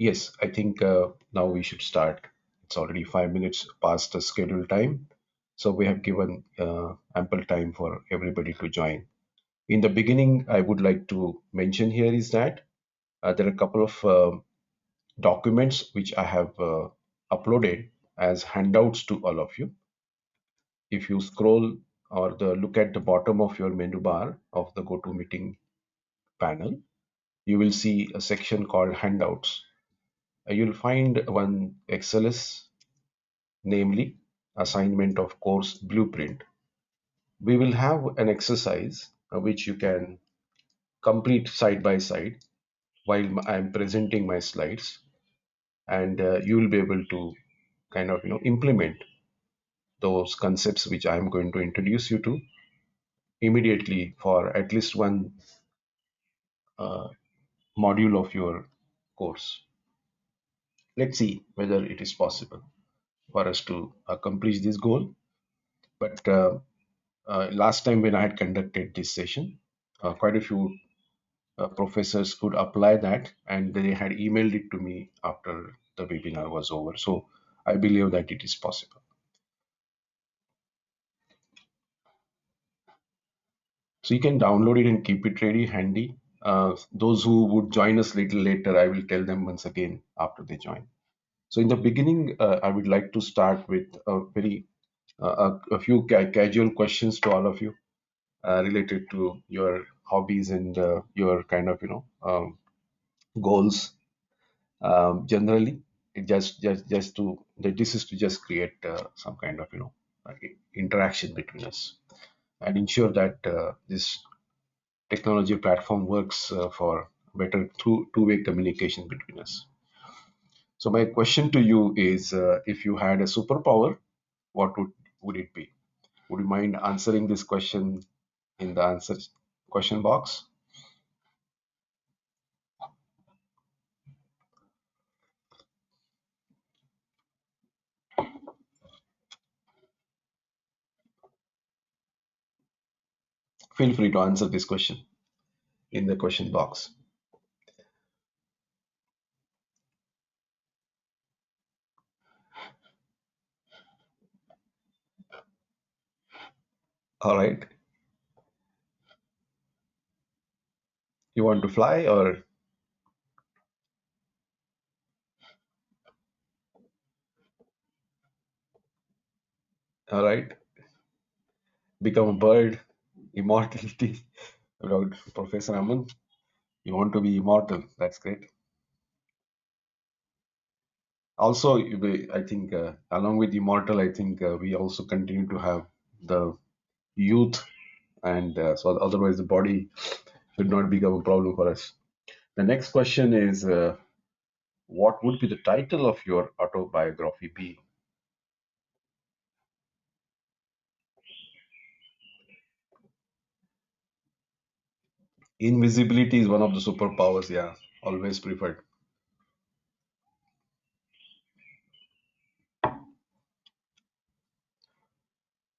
Yes, I think now we should start. It's already 5 minutes past the scheduled time, so we have given ample time for everybody to join. In the beginning, I would like to mention here is that there are a couple of documents which I have uploaded as handouts to all of you. If you scroll or look at the bottom of your menu bar of the GoToMeeting panel, you will see a section called handouts. You'll find one XLS, namely assignment of course blueprint. We will have an exercise which you can complete side by side while I'm presenting my slides, and you will be able to kind of implement those concepts which I'm going to introduce you to immediately for at least one uh, module of your course. Let's see whether it is possible for us to accomplish this goal. But last time when I had conducted this session, quite a few professors could apply that and they had emailed it to me after the webinar was over. So I believe that it is possible. So you can download it and keep it ready handy. Those who would join us little later, I will tell them once again after they join. So in the beginning, I would like to start with a few casual questions to all of you related to your hobbies and your kind of goals. Generally, just to this is to just create some kind of interaction between us and ensure that this technology platform works for better two-way communication between us. So my question to you is, if you had a superpower, what would it be? Would you mind answering this question in the answer question box? Feel free to answer this question in the question box. All right. You want to fly or all right, become a bird, immortality. About Professor Aman, you want to be immortal. That's great. Also, I think along with immortal, I think we also continue to have the youth, and so otherwise the body should not become a problem for us. The next question is, what would be the title of your autobiography be? Invisibility is one of the superpowers. Yeah, always preferred.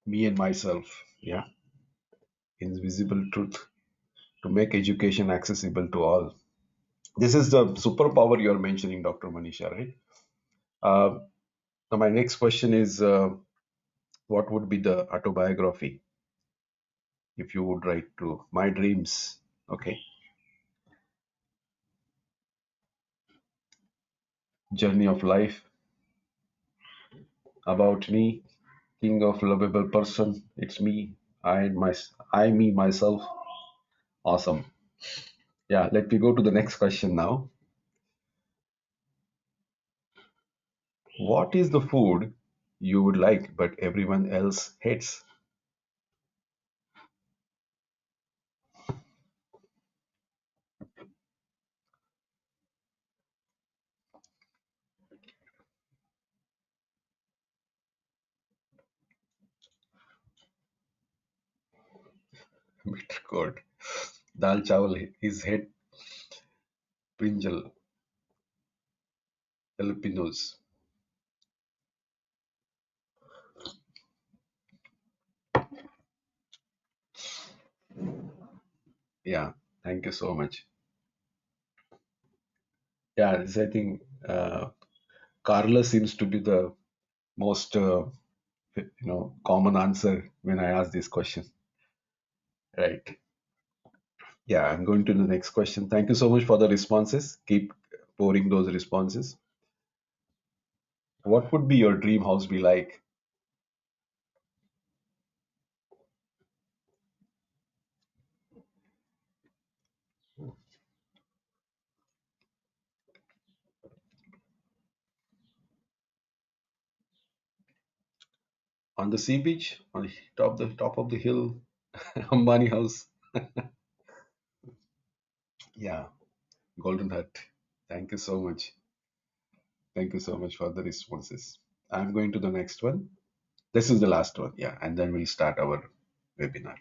Me and myself. Yeah, invisible truth to make education accessible to all. This is the superpower you're mentioning, Dr. Manisha, right? Uh, now, my next question is, what would be the autobiography if you would write to my dreams? Okay, journey of life about me, king of lovable person. It's me. Me, myself. Awesome. Yeah, let me go to the next question now. What is the food you would like but everyone else hates? Bitter gourd. Dal chawal is head brinjal jalapenos. Yeah, thank you so much. Yeah, this I think Uh, Carla seems to be the most common answer when I ask this question. Right. Yeah, I'm going to the next question. Thank you so much for the responses. Keep pouring those responses. What would be your dream house be like? On the sea beach, on the top of the hill, Ambani house. Yeah, Golden Hut. Thank you so much. Thank you so much for the responses. I'm going to the next one. This is the last one, yeah, and then we'll start our webinar,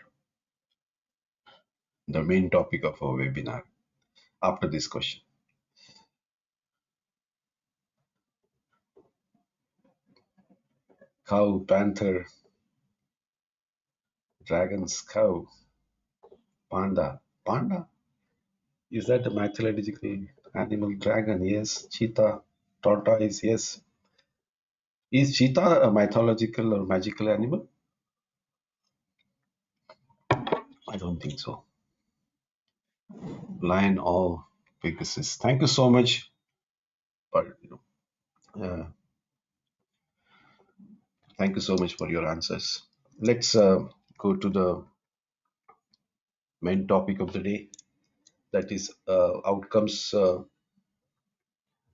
the main topic of our webinar after this question. Cow, panther, dragons, cow, panda. Panda? Is that a mythological animal? Dragon, yes. Cheetah, tortoise, yes. Is cheetah a mythological or magical animal? I don't think so. Lion or Pegasus. Thank you so much for thank you so much for your answers. Let's go to the main topic of the day. That is outcomes,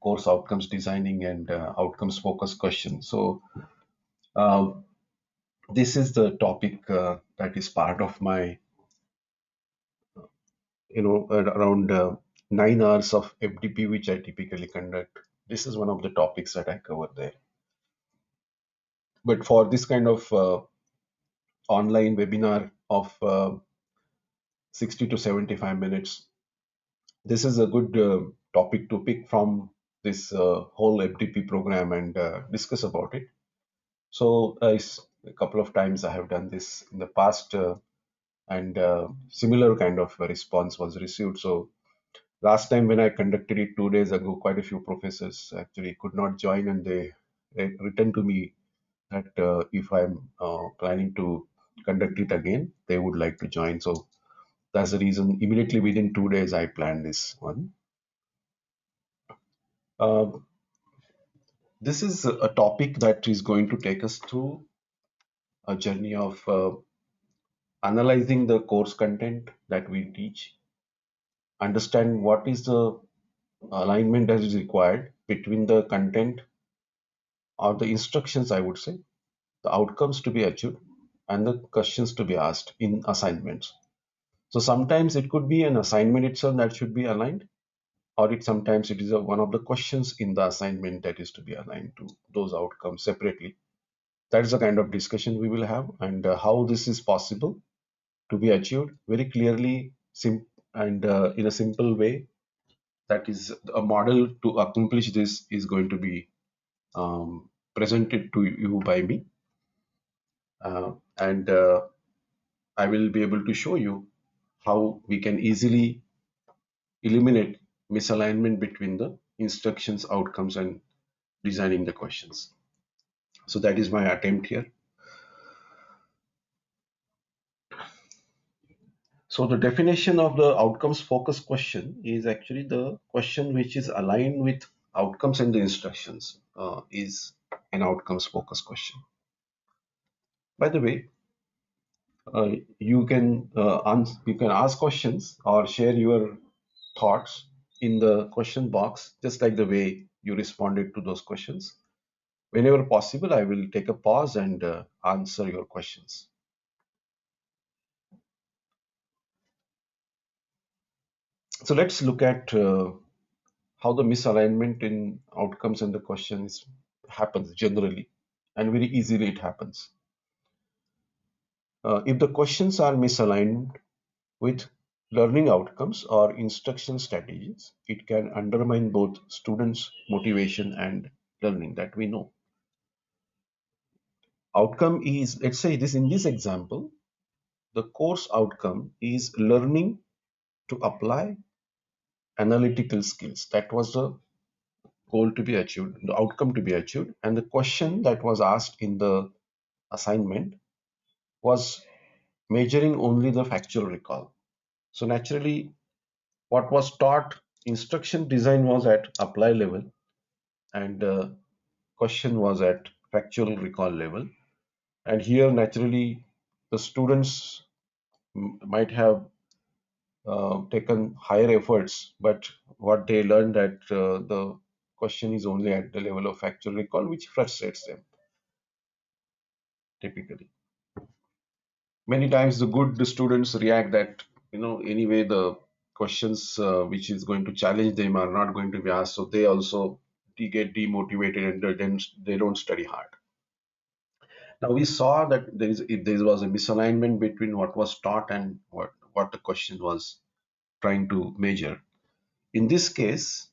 course outcomes designing and outcomes focused question. So uh, this is the topic that is part of my, around 9 hours of FDP, which I typically conduct. This is one of the topics that I cover there. But for this kind of online webinar of 60 to 75 minutes, this is a good topic to pick from this whole FDP program and discuss about it. So a couple of times I have done this in the past, and similar kind of response was received. So last time when I conducted it 2 days ago, quite a few professors actually could not join, and they returned to me that if I'm planning to conduct it again, they would like to join. So that's the reason. Immediately within 2 days, I planned this one. Uh, this is a topic that is going to take us through a journey of analyzing the course content that we teach, understand what is the alignment that is required between the content or the instructions, I would say, the outcomes to be achieved, and the questions to be asked in assignments. So sometimes it could be an assignment itself that should be aligned, or sometimes it is one of the questions in the assignment that is to be aligned to those outcomes separately. That is the kind of discussion we will have, and how this is possible to be achieved very clearly, and in a simple way. That is a model to accomplish this is going to be presented to you by me, and I will be able to show you how we can easily eliminate misalignment between the instructions, outcomes, and designing the questions. So that is my attempt here. So the definition of the outcomes focused question is actually the question which is aligned with outcomes and the instructions, is an outcomes focused question. By the way, you can ask questions or share your thoughts in the question box, just like the way you responded to those questions. Whenever possible, I will take a pause and answer your questions. So let's look at how the misalignment in outcomes and the questions happens generally, and very easily it happens. If the questions are misaligned with learning outcomes or instruction strategies, it can undermine both students' motivation and learning, that we know. Outcome is, let's say this in this example, the course outcome is learning to apply analytical skills. That was the goal to be achieved, the outcome to be achieved, and the question that was asked in the assignment was measuring only the factual recall. So naturally, what was taught, instruction design was at apply level, and question was at factual recall level. And here, naturally, the students might have taken higher efforts, but what they learned that the question is only at the level of factual recall, which frustrates them typically. Many times, the good students react that, anyway the questions which is going to challenge them are not going to be asked, so they also get demotivated and then they don't study hard. Now we saw that there was a misalignment between what was taught and what the question was trying to measure. In this case,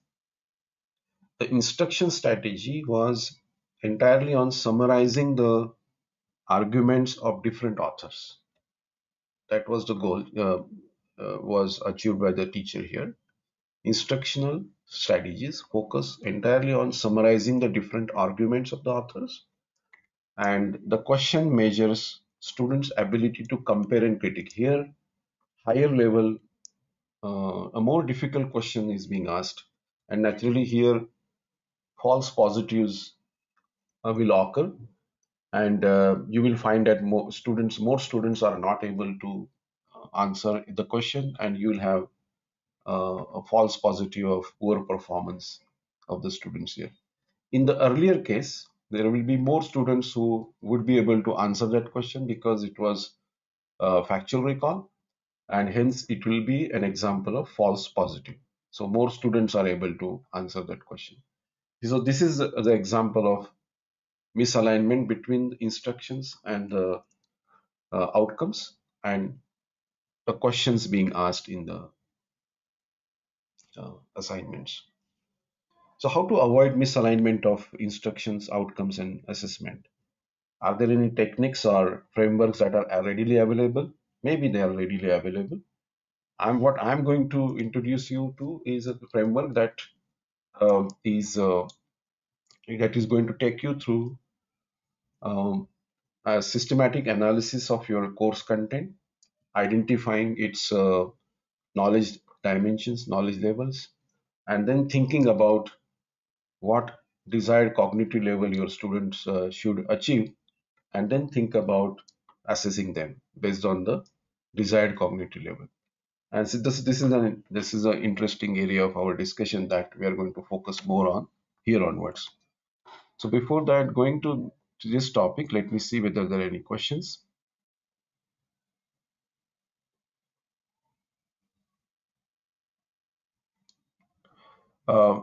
the instruction strategy was entirely on summarizing the arguments of different authors. That was the goal, was achieved by the teacher here. Instructional strategies focus entirely on summarizing the different arguments of the authors, and the question measures students' ability to compare and critique. Here, higher level, a more difficult question is being asked, and naturally here, false positives will occur, and you will find that more students are not able to answer the question, and you will have a false positive of poor performance of the students here. In the earlier case, there will be more students who would be able to answer that question because it was factual recall, and hence it will be an example of false positive. So more students are able to answer that question. So this is the example of misalignment between the instructions and the outcomes and the questions being asked in the assignments. So how to avoid misalignment of instructions, outcomes, and assessment? Are there any techniques or frameworks that are readily available? Maybe they are readily available. What I'm going to introduce you to is a framework is that is going to take you through um, a systematic analysis of your course content, identifying its knowledge dimensions, knowledge levels, and then thinking about what desired cognitive level your students should achieve, and then think about assessing them based on the desired cognitive level. And so this is an interesting area of our discussion that we are going to focus more on here onwards. So before that, going to this topic, let me see whether there are any questions. Uh,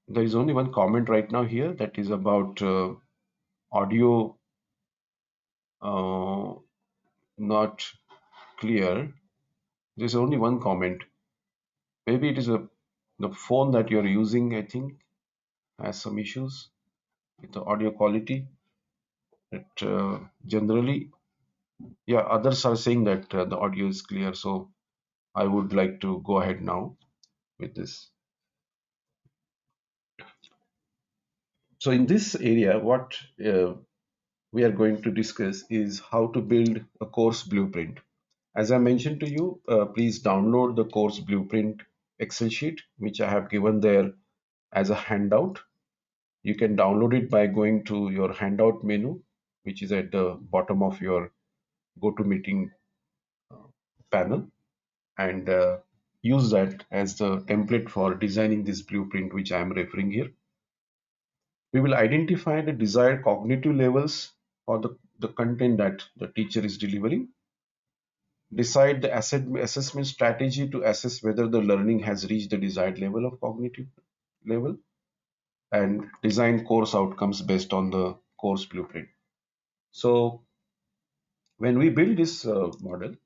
there is only one comment right now here that is about audio uh, not clear. There's only one comment. Maybe it is the phone that you're using, I think, has some issues with the audio quality. It generally, yeah, others are saying that the audio is clear. So I would like to go ahead now with this. So in this area, what we are going to discuss is how to build a course blueprint. As I mentioned to you, please download the course blueprint Excel sheet, which I have given there as a handout. You can download it by going to your handout menu, which is at the bottom of your GoToMeeting panel, and use that as the template for designing this blueprint, which I am referring here. We will identify the desired cognitive levels for the content that the teacher is delivering, decide the assessment strategy to assess whether the learning has reached the desired level of cognitive level, and design course outcomes based on the course blueprint. So when we build this model,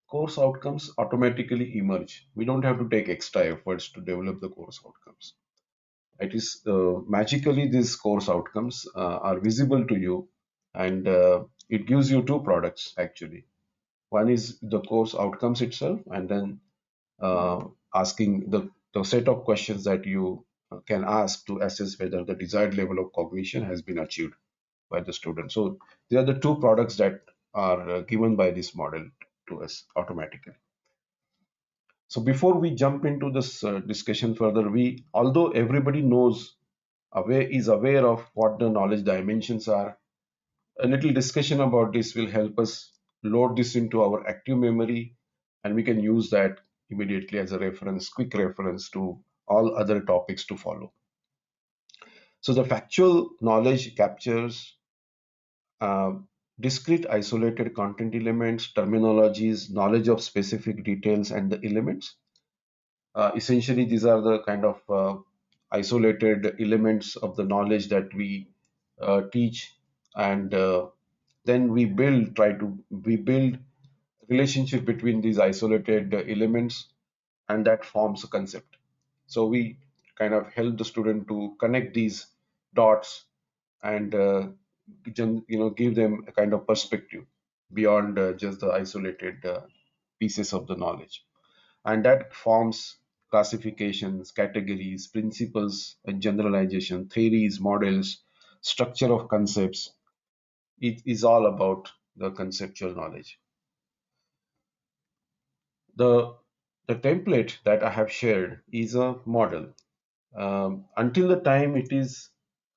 course outcomes automatically emerge. We don't have to take extra efforts to develop the course outcomes. It is magically these course outcomes are visible to you, and it gives you two products actually. One is the course outcomes itself, and then asking the set of questions that you can ask to assess whether the desired level of cognition has been achieved by the student. So they are the two products that are given by this model to us automatically. So before we jump into this discussion further, we, although everybody knows, is aware of what the knowledge dimensions are, a little discussion about this will help us load this into our active memory, and we can use that immediately as a reference, quick reference to all other topics to follow. So the factual knowledge captures uh, discrete isolated content elements, terminologies, knowledge of specific details and the elements. Essentially, these are the kind of isolated elements of the knowledge that we teach, and then we build relationship between these isolated elements, and that forms a concept. So we kind of help the student to connect these dots and give them a kind of perspective beyond just the isolated pieces of the knowledge, and that forms classifications, categories, principles and generalization, theories, models, structure of concepts. It is all about the conceptual knowledge. The the template that I have shared is a model. Until the time it is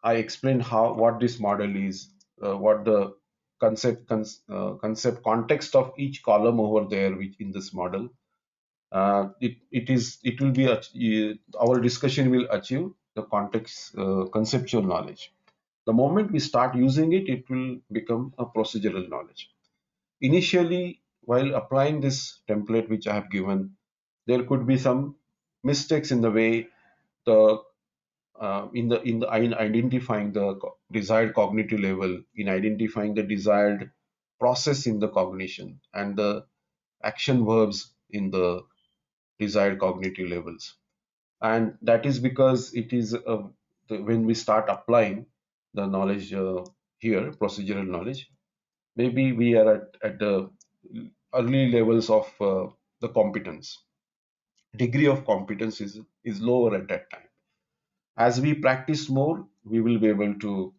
I explain how what this model is, what the concept context of each column over there, which in this model, it will be our discussion will achieve the context conceptual knowledge. The moment we start using it, it will become a procedural knowledge. Initially, while applying this template which I have given, there could be some mistakes in the way the in identifying the desired cognitive level, in identifying the desired process in the cognition, and the action verbs in the desired cognitive levels. And that is because it is when we start applying the knowledge here, procedural knowledge, maybe we are at the early levels of the competence. Degree of competence is lower at that time. As we practice more, we will be able to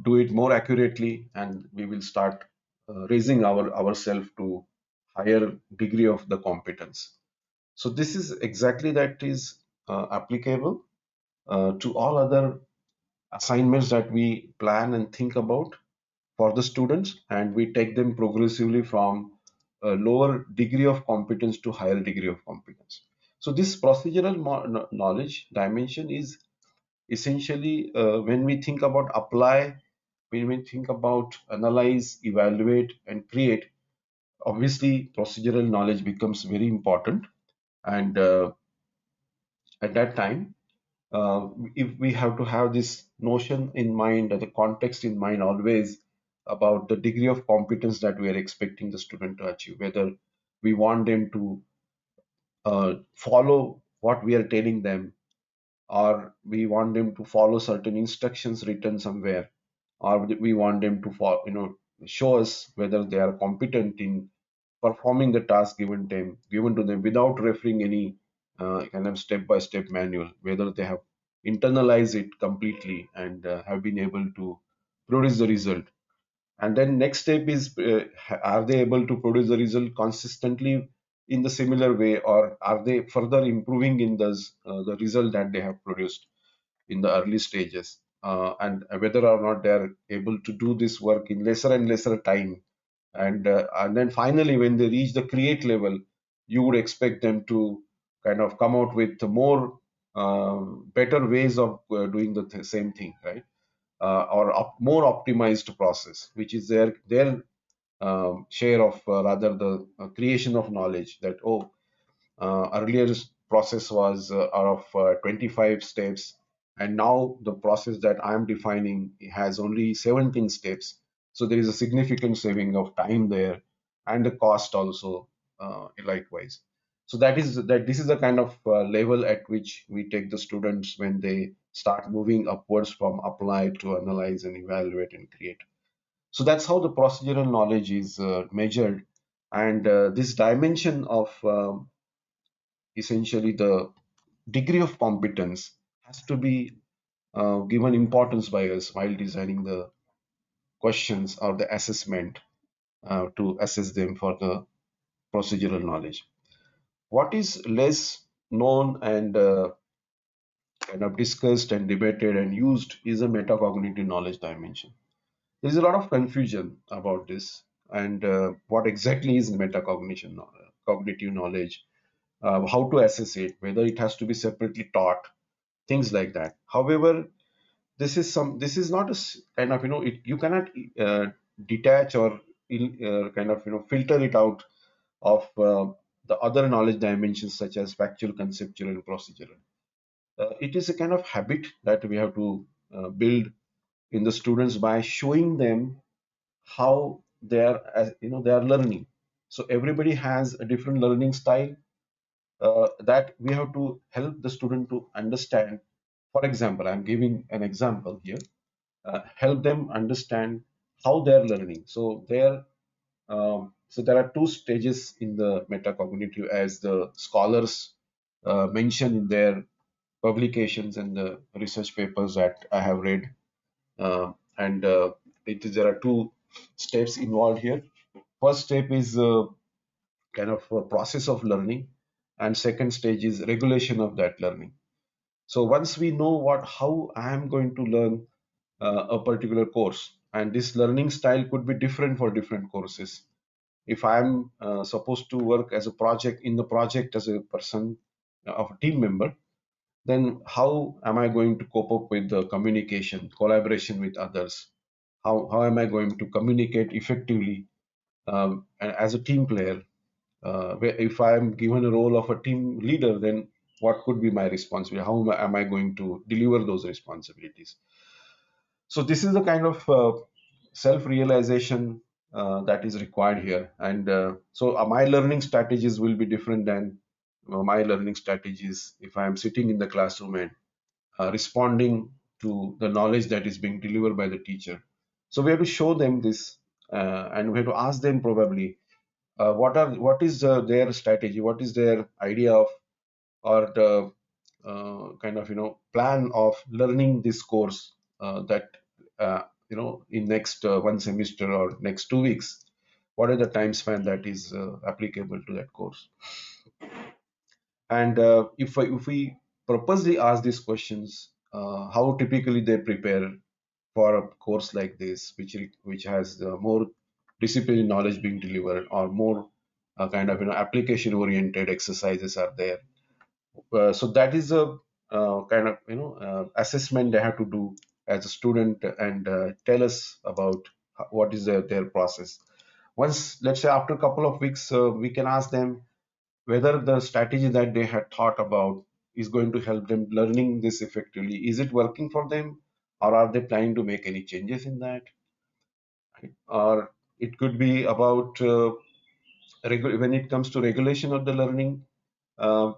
do it more accurately, and we will start raising ourselves to higher degree of the competence. So this is exactly that is applicable to all other assignments that we plan and think about for the students, and we take them progressively from a lower degree of competence to higher degree of competence. So this procedural knowledge dimension is essentially when we think about apply, when we think about analyze, evaluate and create, obviously procedural knowledge becomes very important. And at that time, if we have to have this notion in mind, the context in mind always, about the degree of competence that we are expecting the student to achieve, whether we want them to follow what we are telling them, or we want them to follow certain instructions written somewhere, or we want them to follow, show us whether they are competent in performing the task given to them without referring any kind of step-by-step manual, whether they have internalized it completely and have been able to produce the result. And then next step is, are they able to produce the result consistently in the similar way, or are they further improving in the result that they have produced in the early stages, and whether or not they are able to do this work in lesser and lesser time. And then finally, when they reach the create level, you would expect them to kind of come out with more better ways of doing the same thing, right? Or more optimized process, which is their share of rather the creation of knowledge. That, oh, earlier process was of 25 steps, and now the process that I am defining has only 17 steps. So there is a significant saving of time there, and the cost also likewise. So this is the kind of level at which we take the students when they start moving upwards from apply to analyze and evaluate and create. So that's how the procedural knowledge is measured. And this dimension of essentially the degree of competence has to be given importance by us while designing the questions or the assessment to assess them for the procedural knowledge. What is less known and kind of discussed and debated and used is a metacognitive knowledge dimension. There is a lot of confusion about this and what exactly is metacognition, cognitive knowledge, how to assess it, whether it has to be separately taught, things like that. However, this is not a kind of you cannot uh, detach or kind of filter it out of the other knowledge dimensions such as factual, conceptual, and procedural. It is a kind of habit that we have to build in the students by showing them how they are they are learning. So everybody has a different learning style that we have to help the student to understand. For example, I'm giving an example here. Help them understand how they're learning. So there are two stages in the metacognitive, as the scholars mention in their publications and the research papers that I have read. And there are two steps involved here. First step is kind of a process of learning, and second stage is regulation of that learning. So once we know what how I am going to learn a particular course, and this learning style could be different for different courses. If I'm supposed to work as a project in the project as a person of a team member, then how am I going to cope up with the communication, collaboration with others? How am I going to communicate effectively and as a team player? If I am given a role of a team leader, then what could be my responsibility? How am I going to deliver those responsibilities? So this is the kind of self-realization that is required here. And my learning strategies will be different than my learning strategies if I am sitting in the classroom and responding to the knowledge that is being delivered by the teacher. So we have to show them this, and we have to ask them probably what is their strategy, what is their idea of or the kind of plan of learning this course that in next one semester or next 2 weeks. What are the time span that is applicable to that course? And if we purposely ask these questions, how typically they prepare for a course like this, which has more disciplinary knowledge being delivered, or more kind of application oriented exercises are there. So that is a kind of assessment they have to do as a student and tell us about what is their process. Once, let's say after a couple of weeks, we can ask them whether the strategy that they had thought about is going to help them learning this effectively. Is it working for them, or are they planning to make any changes in that? Or it could be about when it comes to regulation of the learning. uh,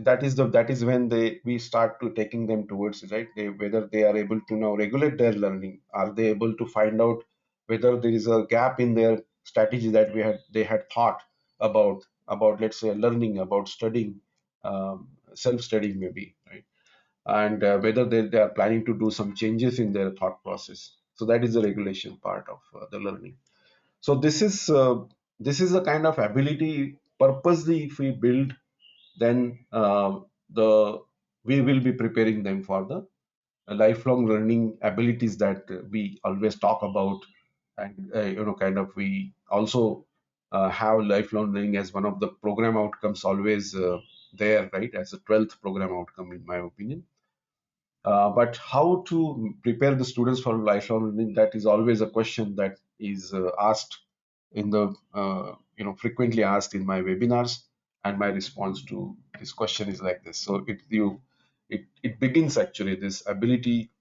that is when we start to taking them towards it, right? Whether they are able to now regulate their learning, are they able to find out whether there is a gap in their strategy that they had thought about, let's say, learning, about studying, self-studying maybe, right? And whether they are planning to do some changes in their thought process. So that is the regulation part of the learning. So this is a kind of ability purposely if we build, then the we will be preparing them for the lifelong learning abilities that we always talk about. And kind of we also have lifelong learning as one of the program outcomes always there, right, as a 12th program outcome in my opinion. But how to prepare the students for lifelong learning, that is always a question that is asked in the frequently asked in my webinars. And my response to this question is like this. So it begins, actually this ability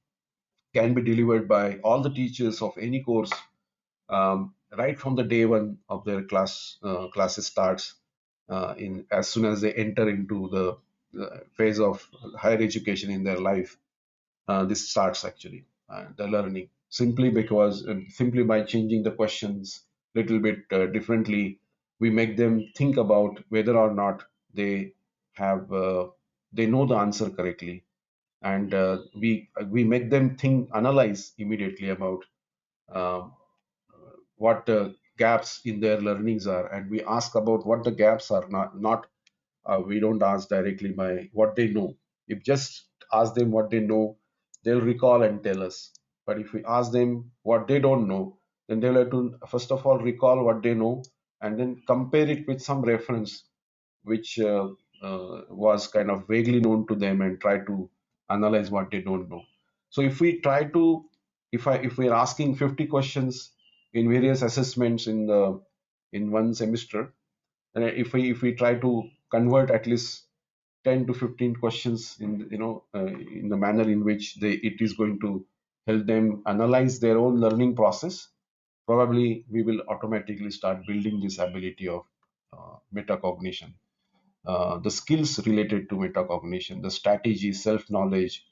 can be delivered by all the teachers of any course, right from the day one of their classes starts, in as soon as they enter into the phase of higher education in their life. This starts actually the learning, simply because simply by changing the questions little bit differently, we make them think about whether or not they have they know the answer correctly. and we make them think, analyze immediately about um, what the gaps in their learnings are, and we ask about what the gaps are. Not We don't ask directly by what they know. If just ask them what they know, they'll recall and tell us. But if we ask them what they don't know, then they'll have to first of all recall what they know and then compare it with some reference which was kind of vaguely known to them, and try to analyze what they don't know. So if we try to, if we are asking 50 questions in various assessments in one semester, and if we try to convert at least 10 to 15 questions in the manner in which it is going to help them analyze their own learning process, probably we will automatically start building this ability of metacognition, the skills related to metacognition, the strategy, self knowledge,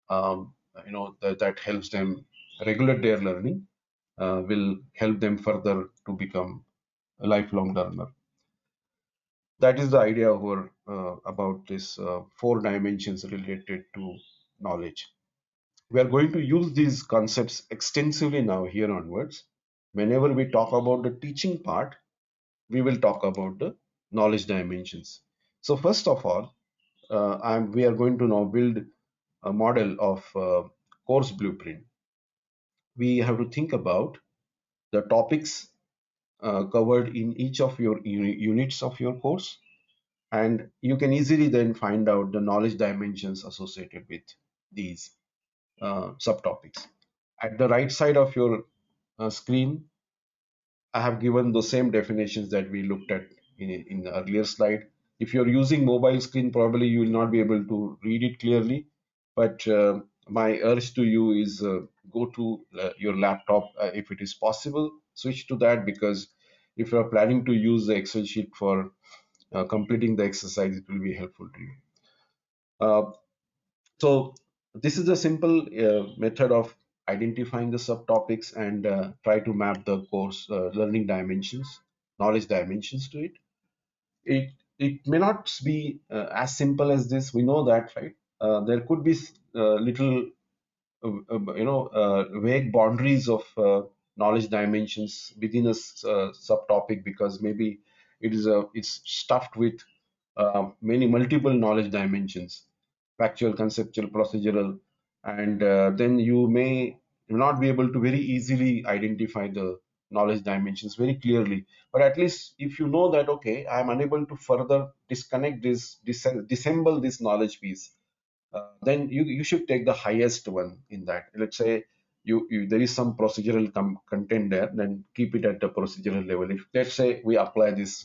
that helps them regulate their learning, will help them further to become a lifelong learner. That is the idea over about this four dimensions related to knowledge. We are going to use these concepts extensively now here onwards. Whenever we talk about the teaching part, we will talk about the knowledge dimensions. So first of all, we are going to now build a model of course blueprint. We have to think about the topics covered in each of your units of your course, and you can easily then find out the knowledge dimensions associated with these subtopics. At the right side of your screen, I have given the same definitions that we looked at in the earlier slide. If you're using mobile screen, probably you will not be able to read it clearly, but my urge to you is go to your laptop if it is possible, switch to that, because if you're planning to use the Excel sheet for completing the exercise, it will be helpful to you. Uh, so this is a simple method of identifying the subtopics and try to map the course learning dimensions, knowledge dimensions to it. It may not be as simple as this. We know that, right? There could be little vague boundaries of knowledge dimensions within a subtopic, because maybe it's stuffed with many multiple knowledge dimensions, factual, conceptual, procedural, and then you may not be able to very easily identify the knowledge dimensions very clearly. But at least if you know that, okay, I am unable to further disconnect this, disassemble this knowledge piece, then you should take the highest one in that. Let's say there is some procedural content there, then keep it at the procedural level. If let's say we apply this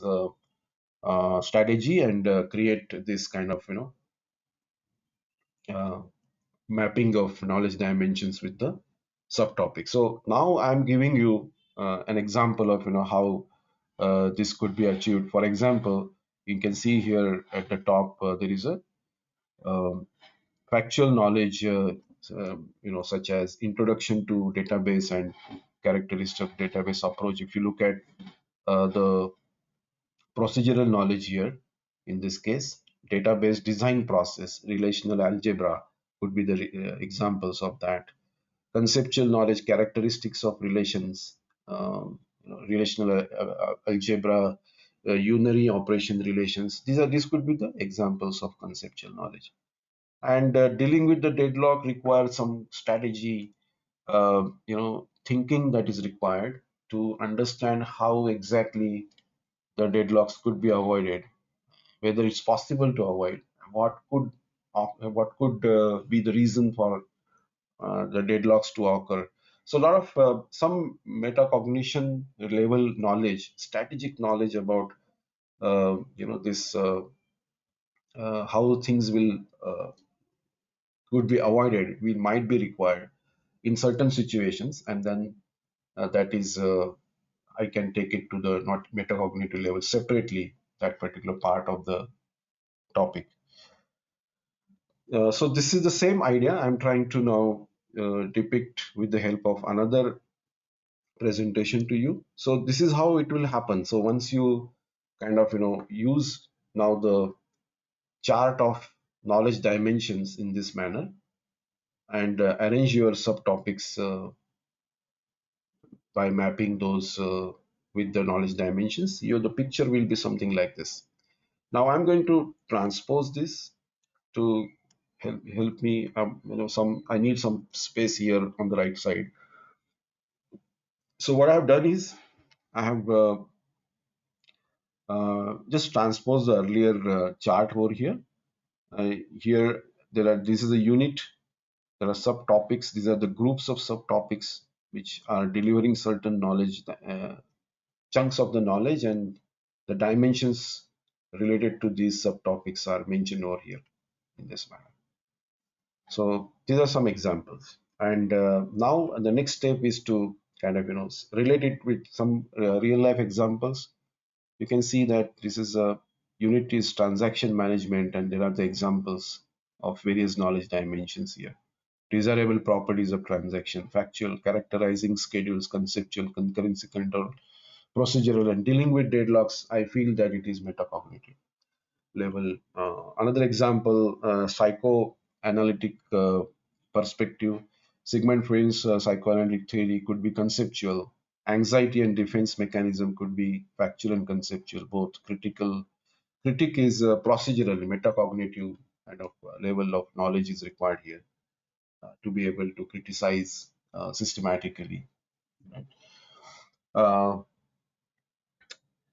strategy and create this kind of uh, mapping of knowledge dimensions with the subtopic. So now I'm giving you an example of how this could be achieved. For example, you can see here at the top there is a um, factual knowledge, such as introduction to database and characteristics of database approach. If you look at the procedural knowledge here, in this case, database design process, relational algebra could be the examples of that. Conceptual knowledge, characteristics of relations, relational algebra, unary operation relations. These could be the examples of conceptual knowledge. And dealing with the deadlock requires some strategy, thinking that is required to understand how exactly the deadlocks could be avoided, whether it's possible to avoid, what could be the reason for the deadlocks to occur. So a lot of some metacognition level knowledge, strategic knowledge about this how things will could be avoided, we might be required in certain situations, and then that is I can take it to the not metacognitive level separately, that particular part of the topic. So this is the same idea I'm trying to now depict with the help of another presentation to you. So this is how it will happen. So once you kind of use now the chart of knowledge dimensions in this manner, and arrange your subtopics by mapping those with the knowledge dimensions. The picture will be something like this. Now I'm going to transpose this to help me. Some I need some space here on the right side. So what I've done is I have just transposed the earlier chart over here. Here there are. This is a unit. There are subtopics. These are the groups of subtopics which are delivering certain knowledge, chunks of the knowledge, and the dimensions related to these subtopics are mentioned over here in this manner. So these are some examples. And now the next step is to kind of relate it with some real life examples. You can see that this is a unit is transaction management, and there are the examples of various knowledge dimensions here. Desirable properties of transaction, factual, characterizing schedules, conceptual, concurrency control, procedural, and dealing with deadlocks. I feel that it is metacognitive level. Another example, psychoanalytic perspective. Sigmund Freud's psychoanalytic theory could be conceptual. Anxiety and defense mechanism could be factual and conceptual, both critical. Critic is procedural, metacognitive kind of level of knowledge is required here to be able to criticize systematically. Right? Uh,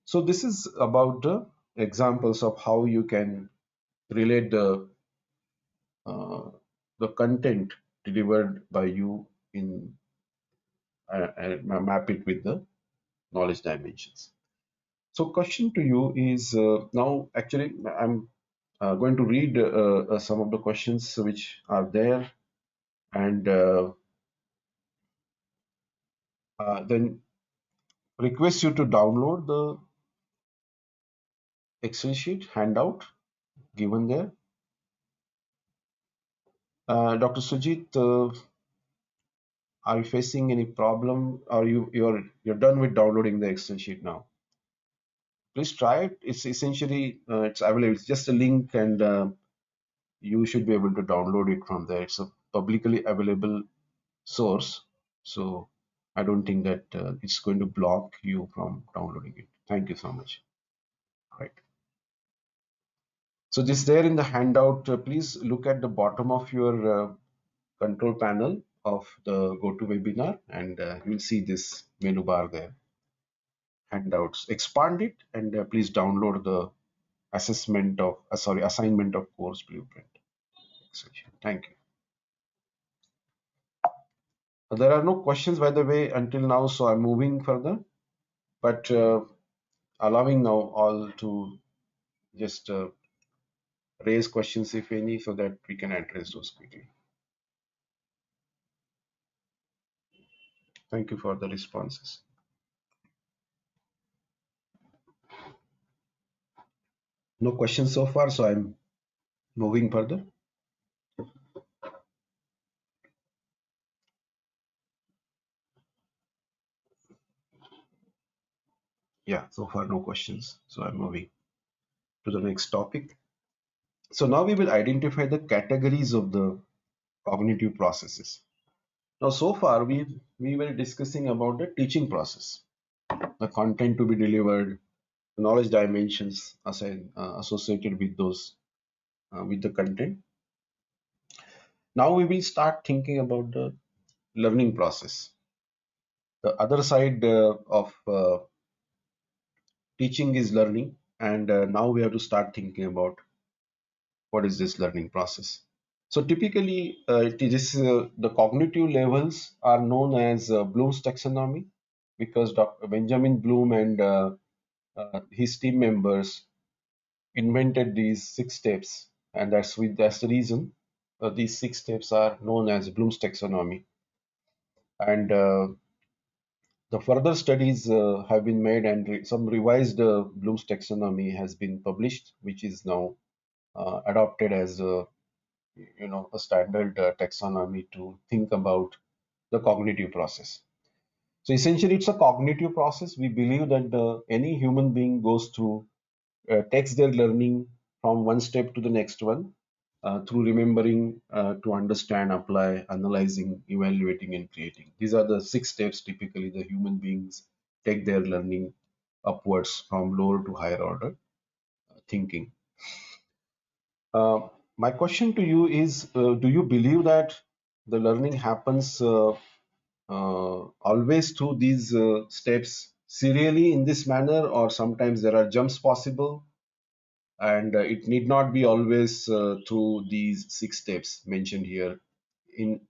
so this is about the examples of how you can relate uh, the content delivered by you in and map it with the knowledge dimensions. So question to you is now actually I'm going to read some of the questions which are there, and then request you to download the Excel sheet handout given there. Dr. Sujit, are you facing any problem? Or you're done with downloading the Excel sheet now? Please try it. It's essentially it's available. It's just a link, and you should be able to download it from there. It's a publicly available source, so I don't think that it's going to block you from downloading it. Thank you so much. Right. So this there in the handout. Please look at the bottom of your control panel of the GoToWebinar, and you'll see this menu bar there. Handouts. Expand it, and please download the assignment of course blueprint. Thank you. There are no questions, by the way, until now, so I'm moving further, but allowing now all to just raise questions if any, so that we can address those quickly. Thank you for the responses. No questions so far, so I'm moving further. Yeah, so far no questions, so I'm moving to the next topic. So now we will identify the categories of the cognitive processes. Now, so far we were discussing about the teaching process, the content to be delivered, the knowledge dimensions associated with those with the content. Now we will start thinking about the learning process. The other side of teaching is learning, and now we have to start thinking about what is this learning process. So typically, the cognitive levels are known as Bloom's taxonomy, because Dr. Benjamin Bloom and his team members invented these 6 steps, and that's the reason these 6 steps are known as Bloom's taxonomy. And the further studies have been made, and some revised Bloom's taxonomy has been published, which is now adopted as a standard taxonomy to think about the cognitive process. So essentially, it's a cognitive process. We believe that any human being goes through, takes their learning from one step to the next one, through remembering to understand, apply, analyzing, evaluating, and creating. These are the 6 steps typically the human beings take their learning upwards from lower to higher order thinking. Uh, my question to you is, do you believe that the learning happens always through these steps serially in this manner, or sometimes there are jumps possible, and it need not be always through these 6 steps mentioned here? In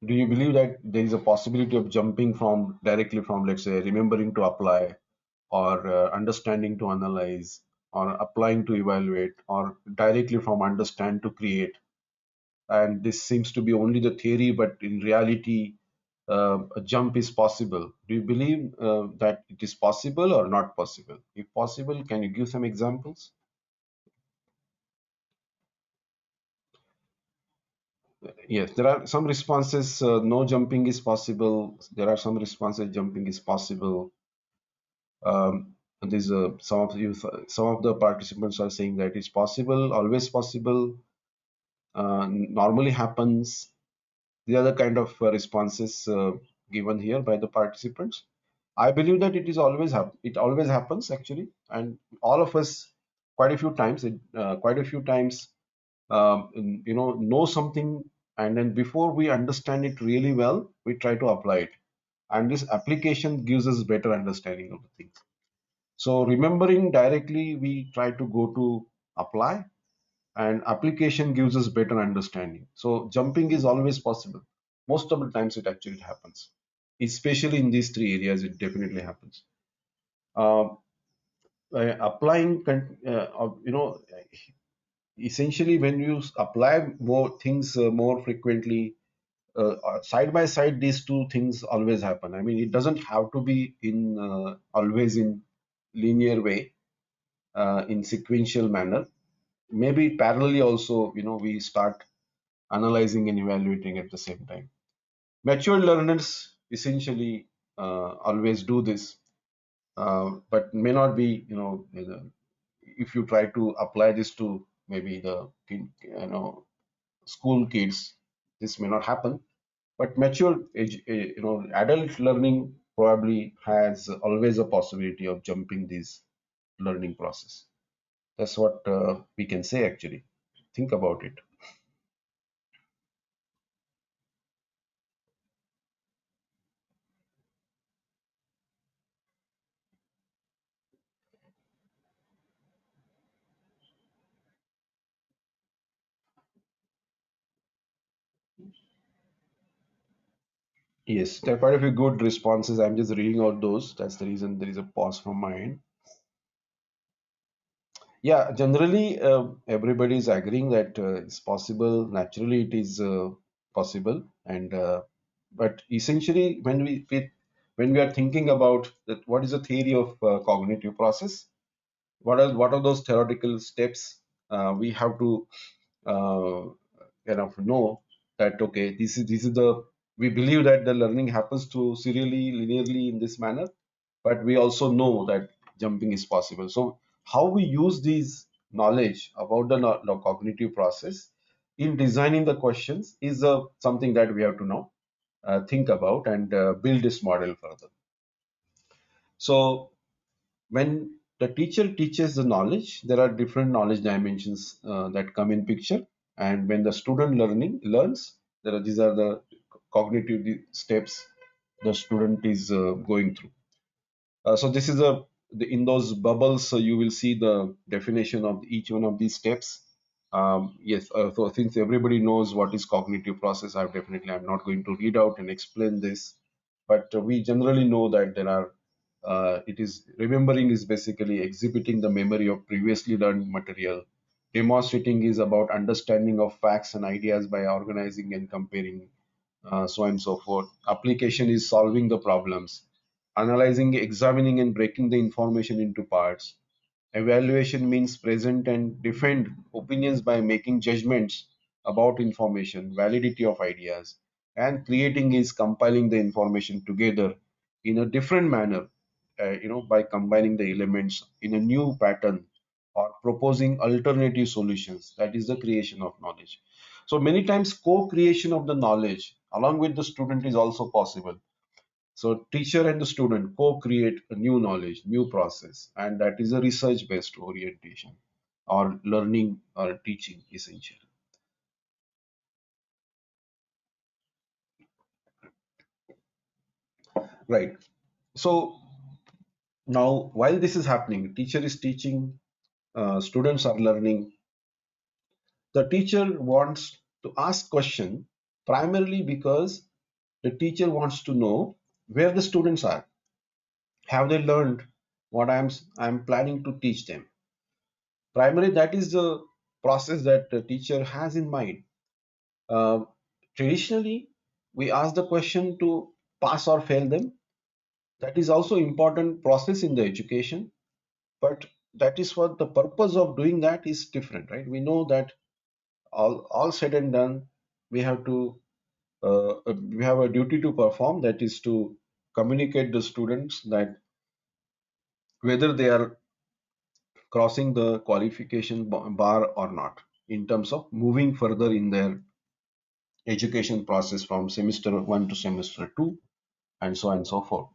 Do you believe that there is a possibility of jumping from directly from, let's say, remembering to apply, or understanding to analyze, or applying to evaluate, or directly from understand to create? And this seems to be only the theory, but in reality, a jump is possible. Do you believe that it is possible or not possible? If possible, can you give some examples? Yes, there are some responses, no jumping is possible. There are some responses, jumping is possible. There's some of the participants are saying that it's possible, always possible, normally happens. The other kind of responses given here by the participants. I believe that it always happens actually, and all of us quite a few times know something, and then before we understand it really well, we try to apply it, and this application gives us better understanding of the things. So remembering directly, we try to go to apply, and application gives us better understanding. So jumping is always possible. Most of the times it actually happens. Especially in these 3 areas, it definitely happens. Uh, Applying, essentially when you apply more things more frequently, side by side, these two things always happen. I mean, it doesn't have to be in always in linear way, in sequential manner. Maybe parallelly also, we start analyzing and evaluating at the same time. Mature learners essentially always do this, but may not be, if you try to apply this to maybe school kids, this may not happen. But mature age, adult learning probably has always a possibility of jumping this learning process. That's what we can say actually. Think about it. Yes, there are quite a few good responses. I'm just reading out those. That's the reason there is a pause from my end. Yeah, generally, everybody is agreeing that it's possible. Naturally, it is possible, and but essentially, when we are thinking about that, what is the theory of cognitive process? What are those theoretical steps we have to uh, know that, okay, this is the we believe that the learning happens to serially, linearly in this manner, but we also know that jumping is possible. So how we use these knowledge about the cognitive process in designing the questions is something that we have to now think about and build this model further. So when the teacher teaches the knowledge, there are different knowledge dimensions that come in picture. And when the student learns, these are the cognitive steps the student is going through. So this is in those bubbles, you will see the definition of each one of these steps. Yes, so since everybody knows what is cognitive process, I'm not going to read out and explain this, but we generally know that it is remembering is basically exhibiting the memory of previously learned material. Demonstrating is about understanding of facts and ideas by organizing and comparing, so on and so forth. Application is solving the problems, analyzing, examining, and breaking the information into parts. Evaluation means present and defend opinions by making judgments about information, validity of ideas. And creating is compiling the information together in a different manner, by combining the elements in a new pattern or proposing alternative solutions. That is the creation of knowledge. So many times co-creation of the knowledge along with the student is also possible. So teacher and the student co-create a new knowledge, new process, and that is a research-based orientation or learning or teaching essential. Right. So now while this is happening, teacher is teaching, students are learning. The teacher wants to ask question primarily because the teacher wants to know where the students are. Have they learned what I'm planning to teach them? Primarily, that is the process that the teacher has in mind. Uh, Traditionally, we ask the question to pass or fail them. That is also important process in the education, but that is what the purpose of doing that is different, right? We know that all said and done, we have to we have a duty to perform, that is to communicate the students that whether they are crossing the qualification bar or not in terms of moving further in their education process from semester 1 to semester 2 and so on and so forth.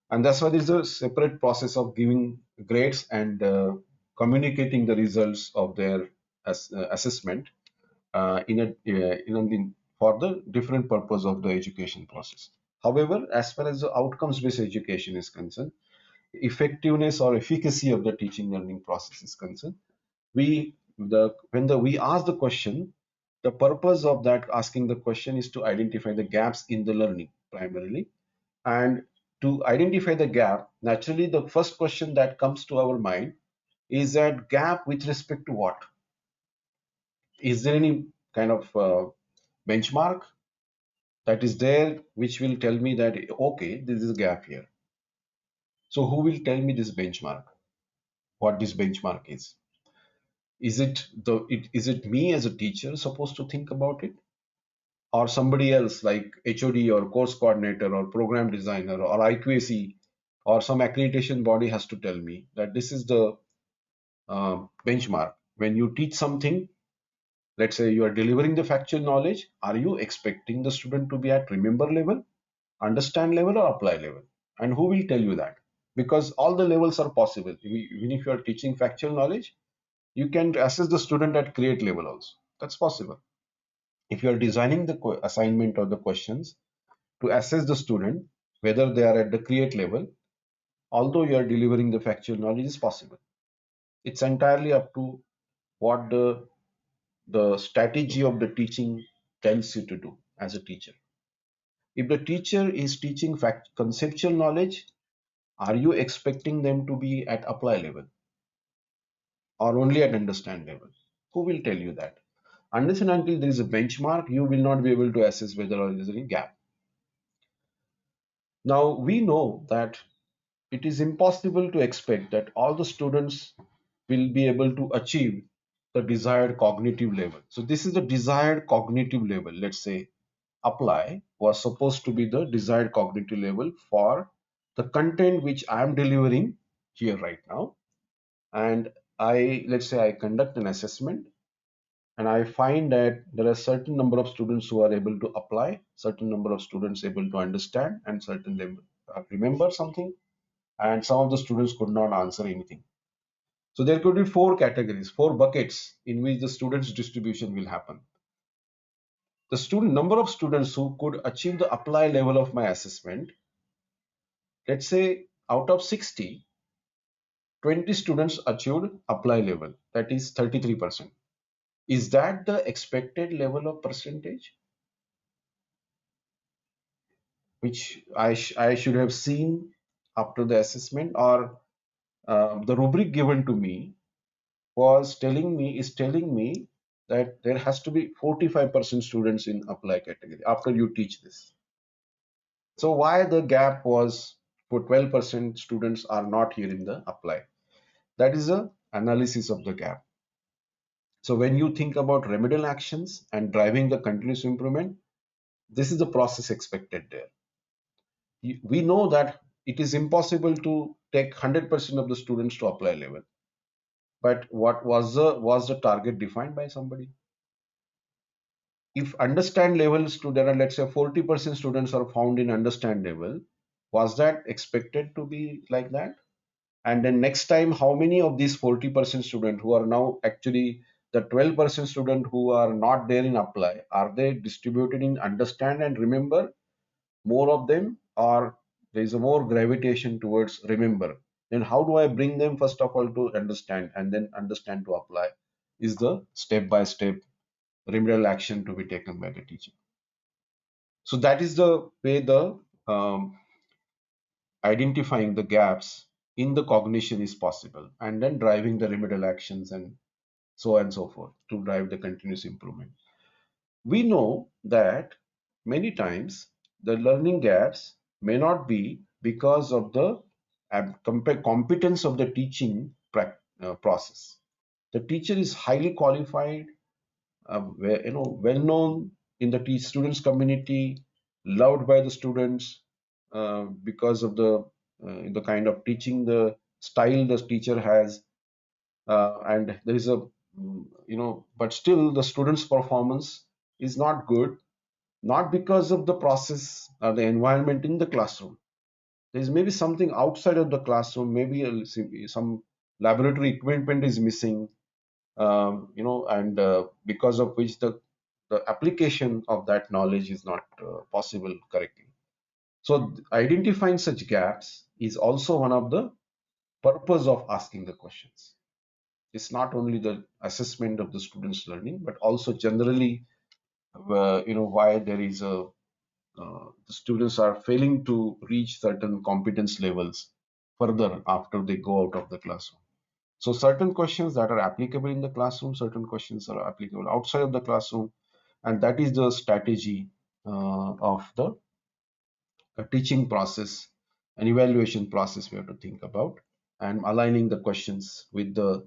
And that's why there's a separate process of giving grades and communicating the results of their assessment for the different purpose of the education process. However, as far as the outcomes based education is concerned, effectiveness or efficacy of the teaching learning process is concerned, we ask the question, the purpose of that asking the question is to identify the gaps in the learning primarily. And to identify the gap, naturally the first question that comes to our mind is that gap with respect to what? Is there any kind of benchmark that is there which will tell me that okay, this is a gap here? So who will tell me this benchmark, what this benchmark is? Is it me as a teacher supposed to think about it, or somebody else like HOD or course coordinator or program designer or IQAC or some accreditation body has to tell me that this is the benchmark? When you teach something, let's say you are delivering the factual knowledge, are you expecting the student to be at remember level, understand level, or apply level? And who will tell you that? Because all the levels are possible. Even if you are teaching factual knowledge, you can assess the student at create level also. That's possible. If you are designing the assignment or the questions to assess the student whether they are at the create level, although you are delivering the factual knowledge, is possible. It's entirely up to what the strategy of the teaching tells you to do as a teacher. If the teacher is teaching conceptual knowledge, are you expecting them to be at apply level or only at understand level? Who will tell you that? Unless and until there is a benchmark, you will not be able to assess whether there is any gap. Now, we know that it is impossible to expect that all the students will be able to achieve the desired cognitive level. So this is the desired cognitive level. Let's say apply was supposed to be the desired cognitive level for the content which I am delivering here right now. And let's say I conduct an assessment and I find that there are certain number of students who are able to apply, certain number of students able to understand, and certain them remember something, and some of the students could not answer anything. So there could be four categories, four buckets in which the students distribution will happen. The student number of students who could achieve the apply level of my assessment, let's say out of 60, 20 students achieved apply level, that is 33%. Is that the expected level of percentage which I should have seen after the assessment, or the rubric given to me is telling me that there has to be 45% students in apply category after you teach this. So why the gap was for 12% students are not here in the apply? That is a analysis of the gap. So when you think about remedial actions and driving the continuous improvement, this is the process expected there. We know that it is impossible to take 100% of the students to apply level. But what was the target defined by somebody? If understand level student, let's say 40% students are found in understand level, was that expected to be like that? And then next time, how many of these 40% students who are now actually the 12% student who are not there in apply, are they distributed in understand and remember, more of them, or there is a more gravitation towards remember? Then how do I bring them first of all to understand and then understand to apply, is the step by step remedial action to be taken by the teacher. So that is the way the identifying the gaps in the cognition is possible, and then driving the remedial actions and so on and so forth to drive the continuous improvement. We know that many times the learning gaps may not be because of the competence of the teaching process. The teacher is highly qualified, well known in the students community, loved by the students because of the kind of teaching the style the teacher has, and there is a but still the students performance is not good, not because of the process or the environment in the classroom. There's maybe something outside of the classroom, maybe some laboratory equipment is missing, and because of which the application of that knowledge is not possible correctly. So identifying such gaps is also one of the purpose of asking the questions. It's not only the assessment of the students' learning, but also generally, why there is the students are failing to reach certain competence levels further after they go out of the classroom. So certain questions that are applicable in the classroom, certain questions are applicable outside of the classroom, and that is the strategy of the teaching process and evaluation process we have to think about, and aligning the questions with the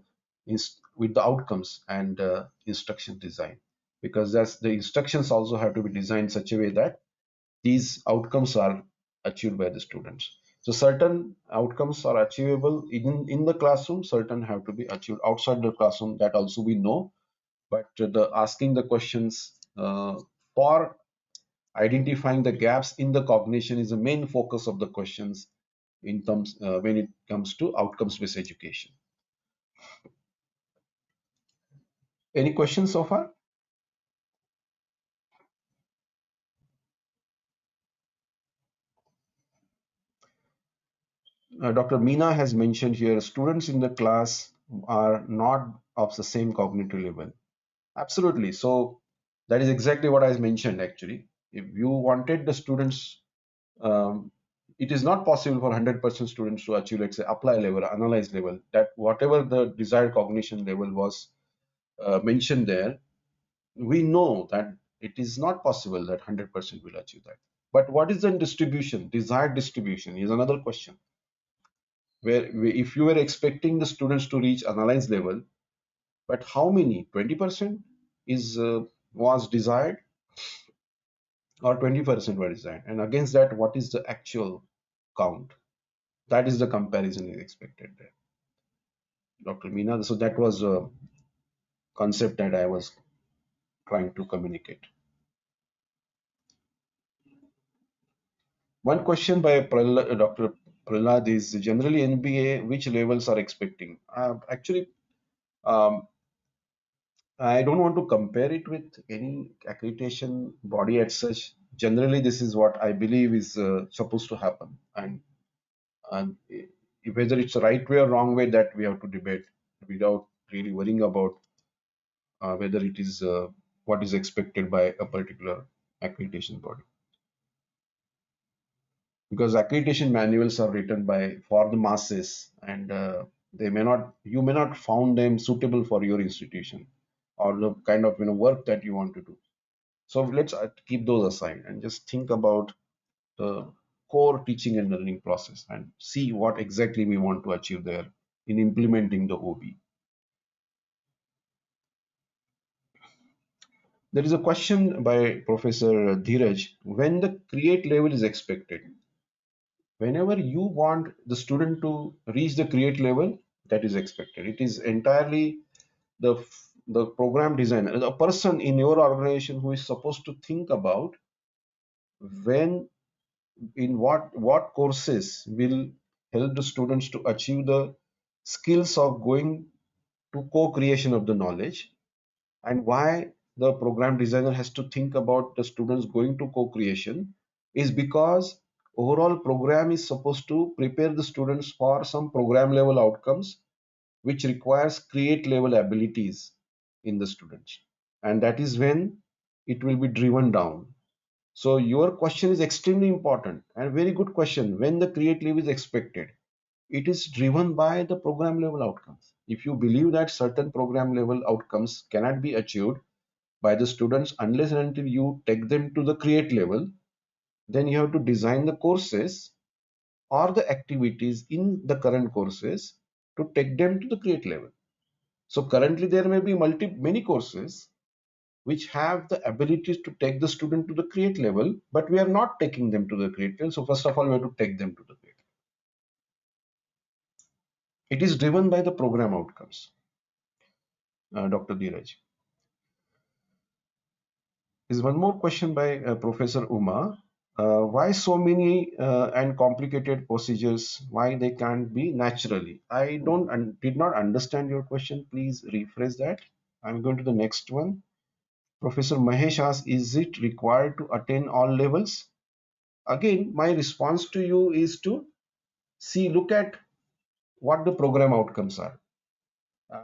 outcomes and instruction design, because that's the instructions also have to be designed such a way that these outcomes are achieved by the students. So certain outcomes are achievable in the classroom, certain have to be achieved outside the classroom, that also we know. But the asking the questions for identifying the gaps in the cognition is the main focus of the questions in terms when it comes to outcomes based education. Any questions so far? Dr. Meena has mentioned here, students in the class are not of the same cognitive level. Absolutely. So that is exactly what I mentioned actually. If you wanted the students, um, it is not possible for 100% students to achieve, let's say, apply level, analyze level, that whatever the desired cognition level was mentioned there, we know that it is not possible that 100% will achieve that. But what is the distribution, desired distribution is another question. If you were expecting the students to reach analyze level, but how many, 20% is was desired, or 20% were desired, and against that what is the actual count? That is the comparison is expected there, Dr. Meena. So that was a concept that I was trying to communicate. One question by Dr. Prahlad is, generally NBA, which levels are expecting? Actually, um, I don't want to compare it with any accreditation body as such. Generally, this is what I believe is supposed to happen, and whether it's the right way or wrong way, that we have to debate without really worrying about whether it is what is expected by a particular accreditation body, because accreditation manuals are written by for the masses, and they may not you may not found them suitable for your institution or the kind of work that you want to do. So let's keep those aside and just think about the core teaching and learning process and see what exactly we want to achieve there in implementing the OB. There is a question by Professor Dheeraj, when the create level is expected. Whenever you want the student to reach the create level, that is expected. It is entirely the program designer, the person in your organization who is supposed to think about when, in what courses will help the students to achieve the skills of going to co-creation of the knowledge, and why the program designer has to think about the students going to co-creation is because overall program is supposed to prepare the students for some program level outcomes which requires create level abilities in the students, and that is when it will be driven down. So your question is extremely important and very good question. When the create level is expected, it is driven by the program level outcomes. If you believe that certain program level outcomes cannot be achieved by the students unless and until you take them to the create level, then you have to design the courses or the activities in the current courses to take them to the create level. So currently there may be many courses which have the abilities to take the student to the create level, but we are not taking them to the create level. So first of all, we have to take them to the create. It is driven by the program outcomes, Dr. Dheeraj. Is one more question by Professor Uma. Why so many and complicated procedures? Why they can't be naturally? I did not understand your question. Please rephrase that. I'm going to the next one. Professor Mahesh asks, is it required to attain all levels? Again, my response to you is to look at what the program outcomes are,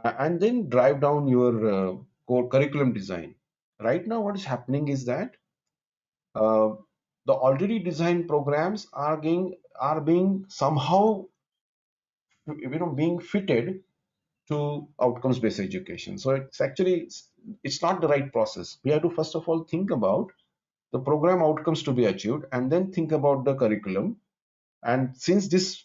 and then drive down your core curriculum design. Right now, what is happening is that uh, the already designed programs are being somehow being fitted to outcomes based education. So it's actually it's not the right process. We have to first of all think about the program outcomes to be achieved and then think about the curriculum. And since this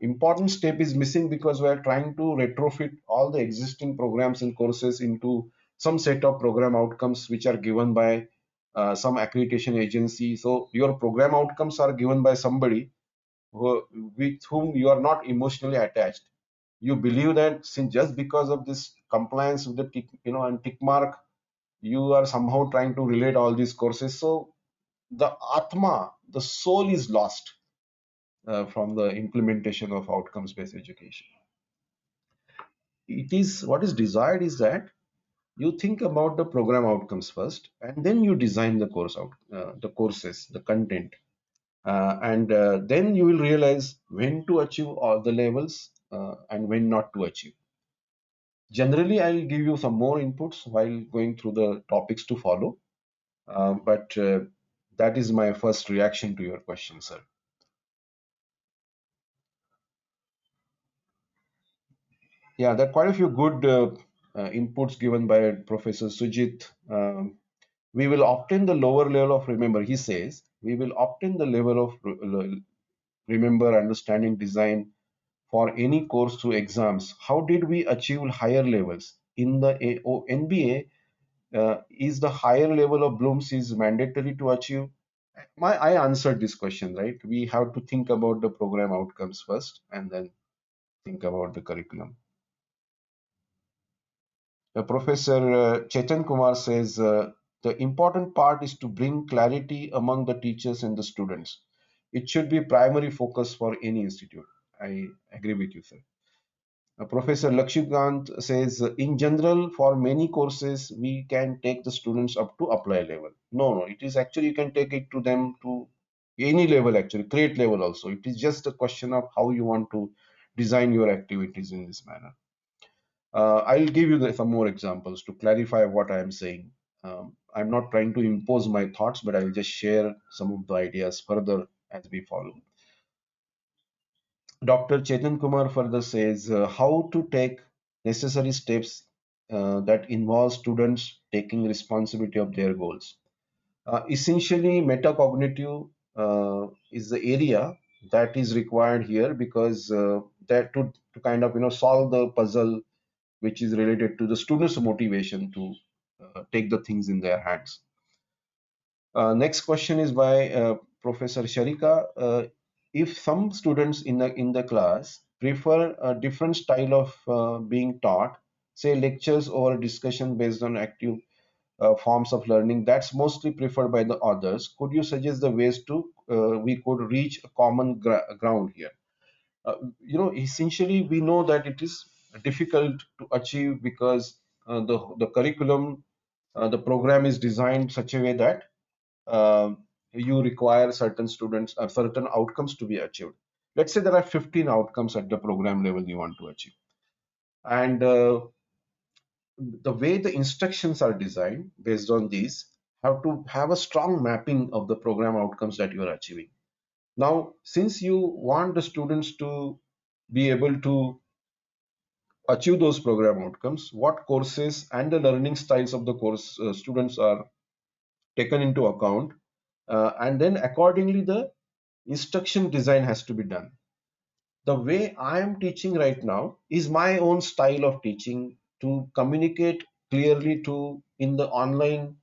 important step is missing because we are trying to retrofit all the existing programs and courses into some set of program outcomes which are given by some accreditation agency. So your program outcomes are given by somebody with whom you are not emotionally attached. You believe that since just because of this compliance with the tick, and tick mark, you are somehow trying to relate all these courses. So the atma, the soul is lost from the implementation of outcomes based education. It is what is desired is that you think about the program outcomes first and then you design the the courses, the content, and then you will realize when to achieve all the levels and when not to achieve. Generally, I'll give you some more inputs while going through the topics to follow, but that is my first reaction to your question, sir. Yeah, there are quite a few good inputs given by Professor Sujit. We will obtain the lower level of remember, he says, we will obtain the level of remember, understanding, design for any course through exams. How did we achieve higher levels? In the NBA, is the higher level of Bloom's is mandatory to achieve? I answered this question, right? We have to think about the program outcomes first and then think about the curriculum. Professor Chetan Kumar says the important part is to bring clarity among the teachers and the students. It should be primary focus for any institute. I agree with you, sir. Professor Lakshmikant says, in general, for many courses, we can take the students up to apply level. No, it is actually you can take it to them to any level, actually, create level also. It is just a question of how you want to design your activities in this manner. I'll give you some more examples to clarify what I am saying. I'm not trying to impose my thoughts, but I'll just share some of the ideas further as we follow. Dr. Chetan Kumar further says how to take necessary steps that involve students taking responsibility of their goals. Essentially, metacognitive is the area that is required here because that to kind of solve the puzzle which is related to the students' motivation to take the things in their hands. Next question is by Professor Sharika. If some students in the class prefer a different style of being taught, say lectures or discussion based on active forms of learning, that's mostly preferred by the others. Could you suggest the ways to we could reach a common ground here? Essentially, we know that it is difficult to achieve because the curriculum, the program is designed such a way that uh, you require certain students or certain outcomes to be achieved. Let's say there are 15 outcomes at the program level you want to achieve, and the way the instructions are designed based on these have to have a strong mapping of the program outcomes that you are achieving. Now, since you want the students to be able to achieve those program outcomes, what courses and the learning styles of the course students are taken into account, and then accordingly the instruction design has to be done. The way I am teaching right now is my own style of teaching to communicate clearly to in the online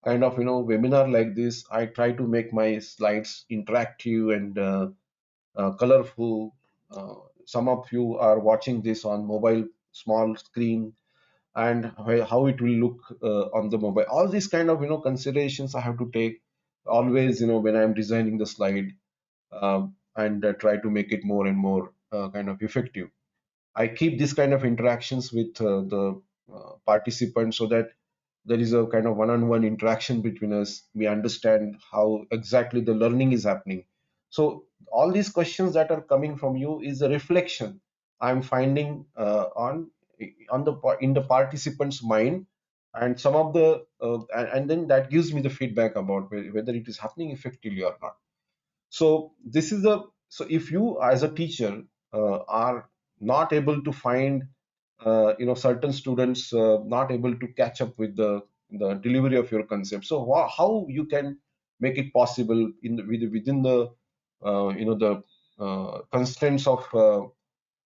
kind of webinar like this. I try to make my slides interactive and colorful. Uh, some of you are watching this on mobile small screen, and how it will look on the mobile. All these kind of considerations I have to take always when I'm designing the slide, and try to make it more and more kind of effective. I keep this kind of interactions with the participants so that there is a kind of one-on-one interaction between us. We understand how exactly the learning is happening. So all these questions that are coming from you is a reflection I'm finding on the in the participants' mind, and some of the and then that gives me the feedback about whether it is happening effectively or not. So this is the so if you as a teacher are not able to find certain students not able to catch up with the delivery of your concept, so how you can make it possible within the the constraints of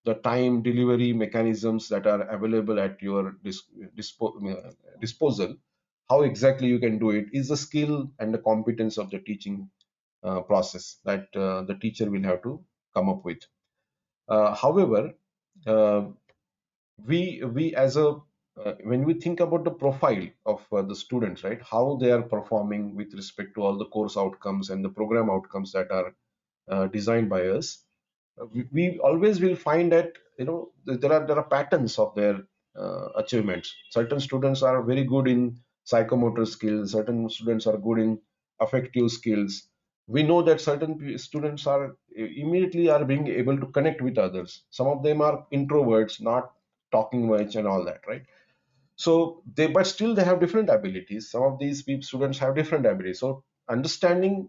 the time delivery mechanisms that are available at your disposal. How exactly you can do it is the skill and the competence of the teaching process that the teacher will have to come up with. However, uh, we as a when we think about the profile of the students, right, how they are performing with respect to all the course outcomes and the program outcomes that are designed by us, we always will find that there are patterns of their achievements. Certain students are very good in psychomotor skills, certain students are good in affective skills. We know that certain students are immediately are being able to connect with others. Some of them are introverts, not talking much and all that, right? So they but still they have different abilities. Some of these students have different abilities. So understanding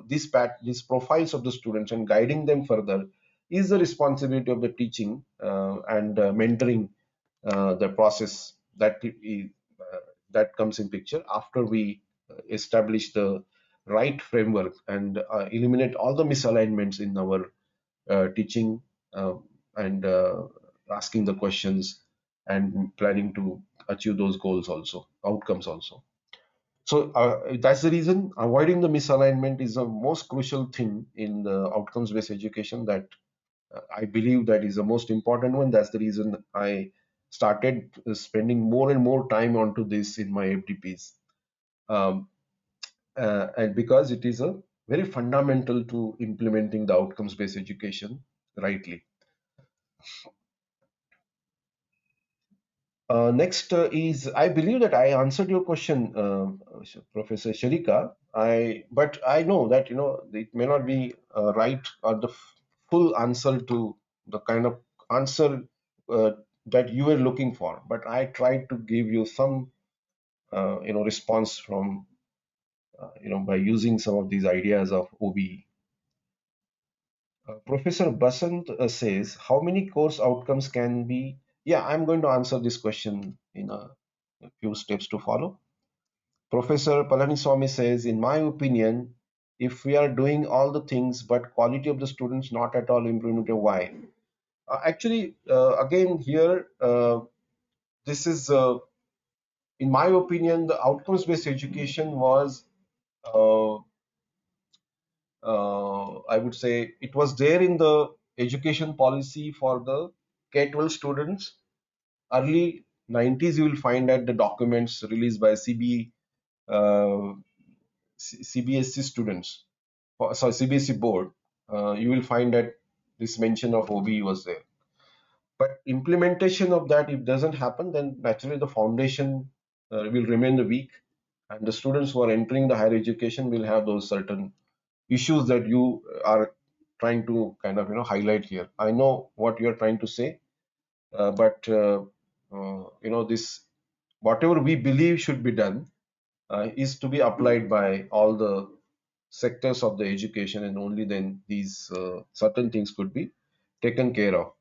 these profiles of the students and guiding them further is the responsibility of the teaching and mentoring the process that comes in picture after we establish the right framework and eliminate all the misalignments in our teaching, uh, and asking the questions and planning to achieve those goals also, outcomes also. So that's the reason avoiding the misalignment is the most crucial thing in the outcomes based education, that I believe that is the most important one. That's the reason I started spending more and more time onto this in my FDPs, um, and because it is a very fundamental to implementing the outcomes based education rightly. Next is, I believe that I answered your question, Professor Sharika. But I know that it may not be right or the full answer to the kind of answer uh, that you were looking for. But I tried to give you some response from by using some of these ideas of OBE. Professor Basant says, how many course outcomes can be? Yeah, I'm going to answer this question in a few steps to follow. Professor Palaniswamy says, in my opinion, if we are doing all the things but quality of the students not at all improved, why? Actually, again here, this is, in my opinion, the outcomes-based education was, uh, I would say, it was there in the education policy for the K-12 students. Early 90s, you will find that the documents released by uh, CBSE students, sorry, CBSE board, you will find that this mention of OBE was there. But implementation of that, if doesn't happen, then naturally the foundation will remain weak, and the students who are entering the higher education will have those certain issues that you are trying to kind of highlight here. I know what you are trying to say, but this whatever we believe should be done is to be applied by all the sectors of the education, and only then these certain things could be taken care of.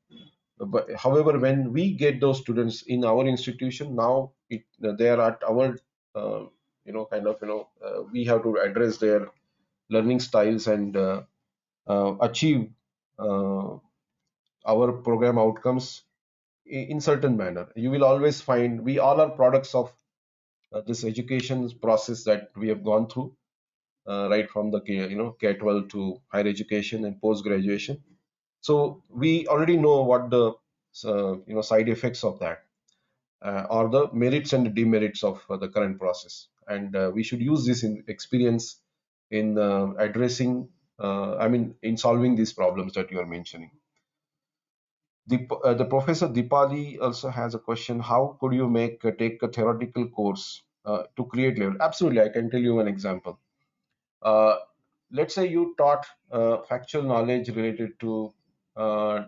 But however, when we get those students in our institution, now they are at our uh, we have to address their learning styles and achieve uh, our program outcomes in certain manner. You will always find we all are products of this education process that we have gone through, right from the K-12 to higher education and post graduation. So we already know what the side effects of that, or the merits and demerits of the current process, and we should use this in experience in addressing, I mean, in solving these problems that you are mentioning. The Professor Dipali also has a question: how could you take a theoretical course to create level? Absolutely, I can tell you an example. Uh, let's say you taught factual knowledge related to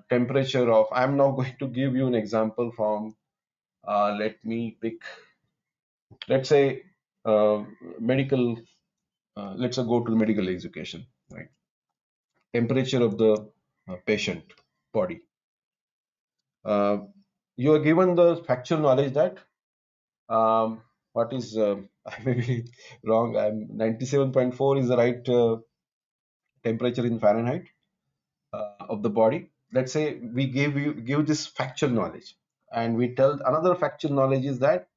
temperature of. I'm now going to give you an example from. Let me pick. Let's say medical. Let's go to medical education. Right, temperature of the patient body. Uh, you are given the factual knowledge that what is I may be wrong. I'm 97.4 is the right temperature in Fahrenheit of the body. Let's say we give this factual knowledge, and we tell another factual knowledge is that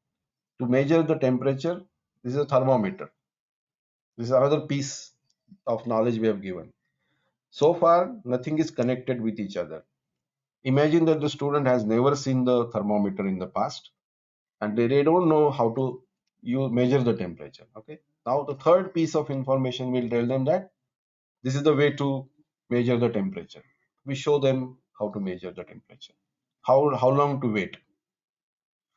to measure the temperature, this is a thermometer. This is another piece of knowledge we have given. So far, nothing is connected with each other. Imagine that the student has never seen the thermometer in the past, and they don't know how to you measure the temperature. Okay. Now the third piece of information will tell them that this is the way to measure the temperature. We show them how to measure the temperature, how long to wait.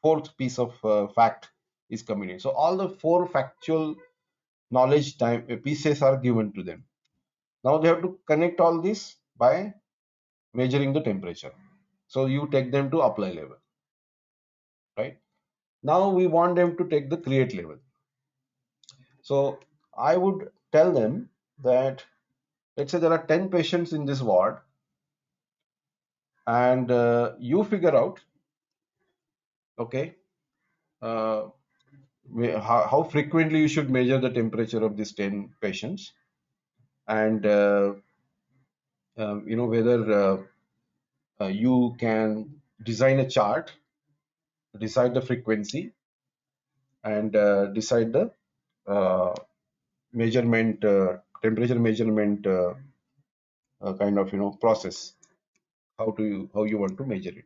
Fourth piece of fact is communicated. So all the four factual knowledge time pieces are given to them. Now they have to connect all this by measuring the temperature. So you take them to apply level, right? Now we want them to take the create level. So I would tell them that, let's say there are 10 patients in this ward, and you figure out, okay, uh, how frequently you should measure the temperature of these 10 patients, and whether you can design a chart, decide the frequency, and decide the uh, measurement, temperature measurement kind of process, how you want to measure it.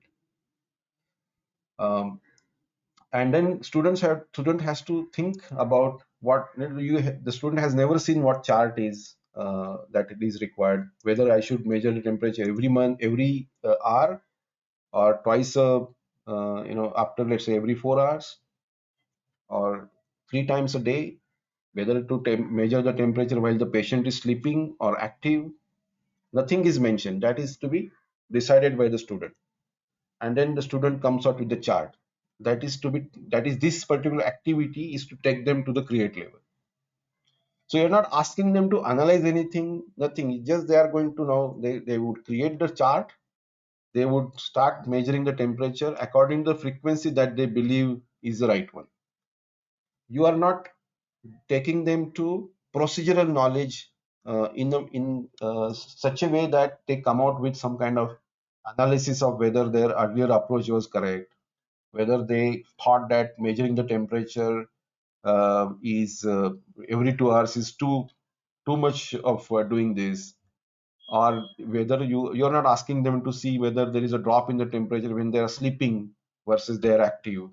Um, and then student has to think about what the student has never seen what chart is that it is required, whether I should measure the temperature every month, every hour, or twice after, let's say, every 4 hours, or 3 times a day, whether to measure the temperature while the patient is sleeping or active. Nothing is mentioned. That is to be decided by the student, and then the student comes out with the chart. That is this particular activity is to take them to the create level. So you're not asking them to analyze anything, nothing. It's just they are going to now, they would create the chart, they would start measuring the temperature according to the frequency that they believe is the right one. You are not taking them to procedural knowledge in such a way that they come out with some kind of analysis of whether their earlier approach was correct, whether they thought that measuring the temperature is every 2 hours is too much of doing this, or whether you're not asking them to see whether there is a drop in the temperature when they are sleeping versus they are active,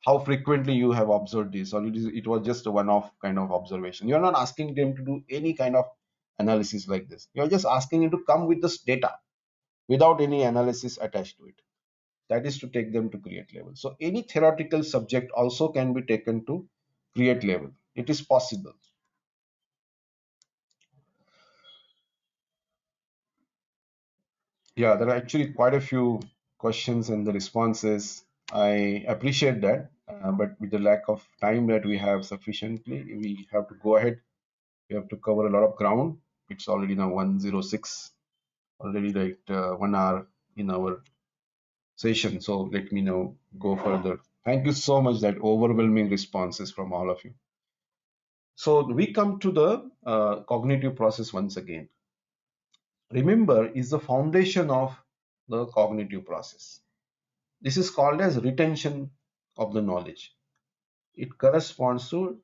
how frequently you have observed this, or it was just a one-off kind of observation. You're not asking them to do any kind of analysis like this. You're just asking them to come with this data without any analysis attached to it. That is to take them to create level. So any theoretical subject also can be taken to create level. It is possible. Yeah, there are actually quite a few questions and the responses. I appreciate that, but with the lack of time that we have sufficiently, we have to go ahead. We have to cover a lot of ground. It's already now 106, already like 1 hour in our session. So let me now go further. Thank you so much, that overwhelming responses from all of you. So we come to the cognitive process once again. Remember is the foundation of the cognitive process. This is called as retention of the knowledge. It corresponds to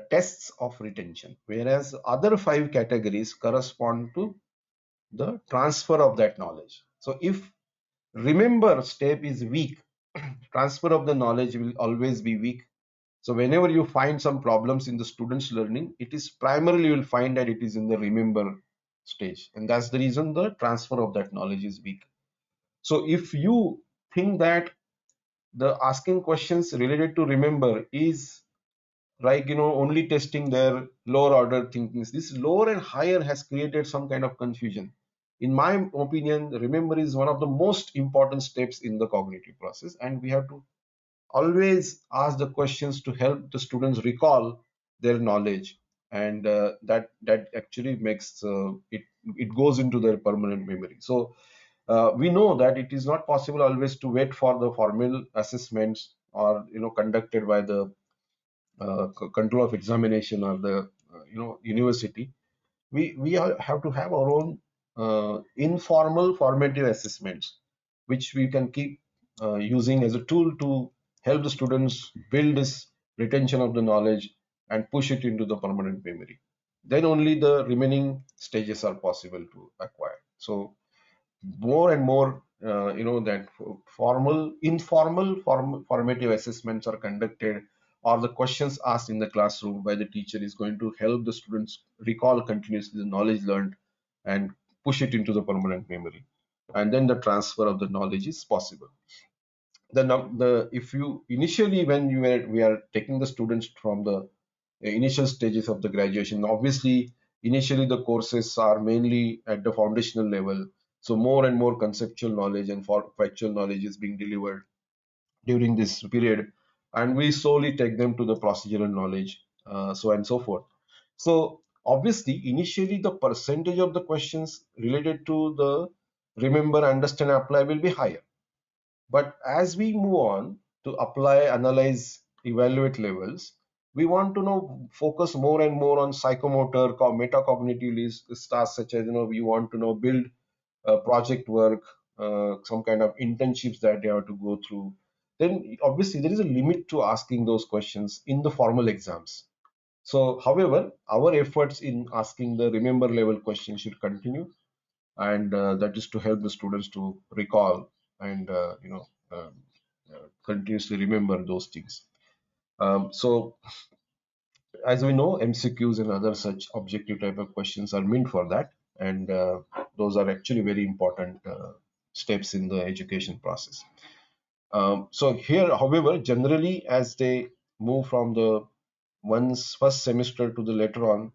tests of retention, whereas other five categories correspond to the transfer of that knowledge. So if remember step is weak, transfer of the knowledge will always be weak. So whenever you find some problems in the students learning, it is primarily you will find that it is in the remember stage, and that's the reason the transfer of that knowledge is weak. So if you think that the asking questions related to remember is like only testing their lower order thinkings, this lower and higher has created some kind of confusion. In my opinion, remember is one of the most important steps in the cognitive process, and we have to always ask the questions to help the students recall their knowledge, and that actually makes it goes into their permanent memory. So we know that it is not possible always to wait for the formal assessments or conducted by the control of examination or the university. We have to have our own informal formative assessments, which we can keep using as a tool to help the students build this retention of the knowledge and push it into the permanent memory. Then only the remaining stages are possible to acquire. So more and more that formal informal formative assessments are conducted, or the questions asked in the classroom by the teacher is going to help the students recall continuously the knowledge learned and push it into the permanent memory, and then the transfer of the knowledge is possible. The if you initially when we are taking the students from the initial stages of the graduation, obviously initially the courses are mainly at the foundational level, so more and more conceptual knowledge and for factual knowledge is being delivered during this period, and we slowly take them to the procedural knowledge, so and so forth. So obviously initially the percentage of the questions related to the remember, understand, apply will be higher, but as we move on to apply, analyze, evaluate levels, we want to know focus more and more on psychomotor, metacognitive tasks, such as we want to know build project work, some kind of internships that they have to go through. Then obviously there is a limit to asking those questions in the formal exams. So, however, our efforts in asking the remember level questions should continue, and that is to help the students to recall and continuously remember those things. So as we know, MCQs and other such objective type of questions are meant for that, and those are actually very important steps in the education process. So here, however, generally as they move from the one's first semester to the later on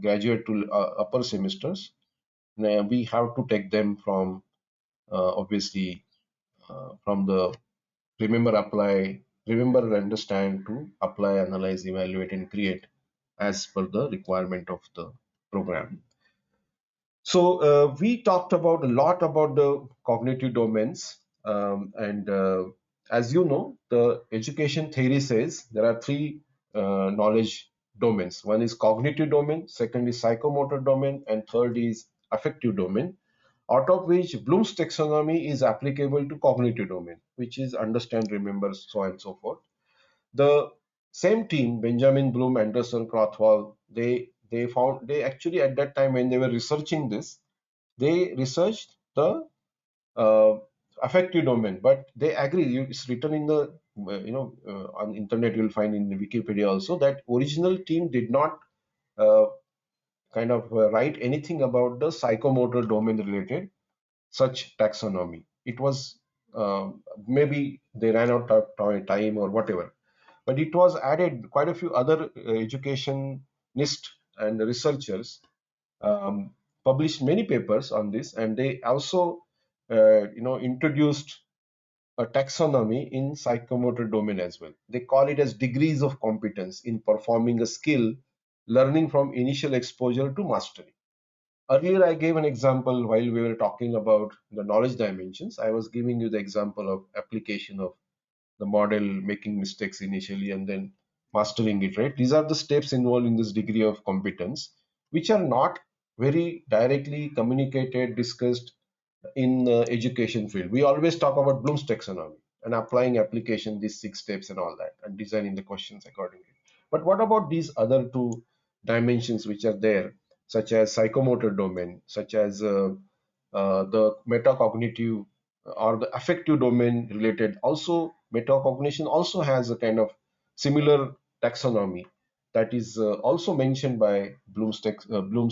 graduate to upper semesters, we have to take them from obviously from the remember, apply, remember, understand to apply, analyze, evaluate, and create as per the requirement of the program. So we talked about a lot about the cognitive domains, and as you know, the education theory says there are three knowledge domains. One is cognitive domain, second is psychomotor domain, and third is affective domain, out of which Bloom's taxonomy is applicable to cognitive domain, which is understand, remember, so on and so forth. The same team, Benjamin Bloom, Anderson, Crothwell, they They actually at that time when they were researching this, they researched the uh, affective domain, but they agree. It's written in the on internet. You'll find in the Wikipedia also that original team did not uh, write anything about the psychomotor domain related such taxonomy. It was maybe they ran out of time or whatever, but it was added. Quite a few other educationists and researchers um, published many papers on this, and they also introduced a taxonomy in psychomotor domain as well. They call it as degrees of competence in performing a skill, learning from initial exposure to mastery. Earlier, I gave an example while we were talking about the knowledge dimensions. I was giving you the example of application of the model, making mistakes initially and then mastering it, right? These are the steps involved in this degree of competence, which are not very directly communicated, discussed in the education field. We always talk about Bloom's taxonomy and applying application, these 6 steps and all that, and designing the questions accordingly. But what about these other two dimensions which are there, such as psychomotor domain, such as the metacognitive or the affective domain related? Also, metacognition also has a kind of similar taxonomy that is also mentioned by Bloom's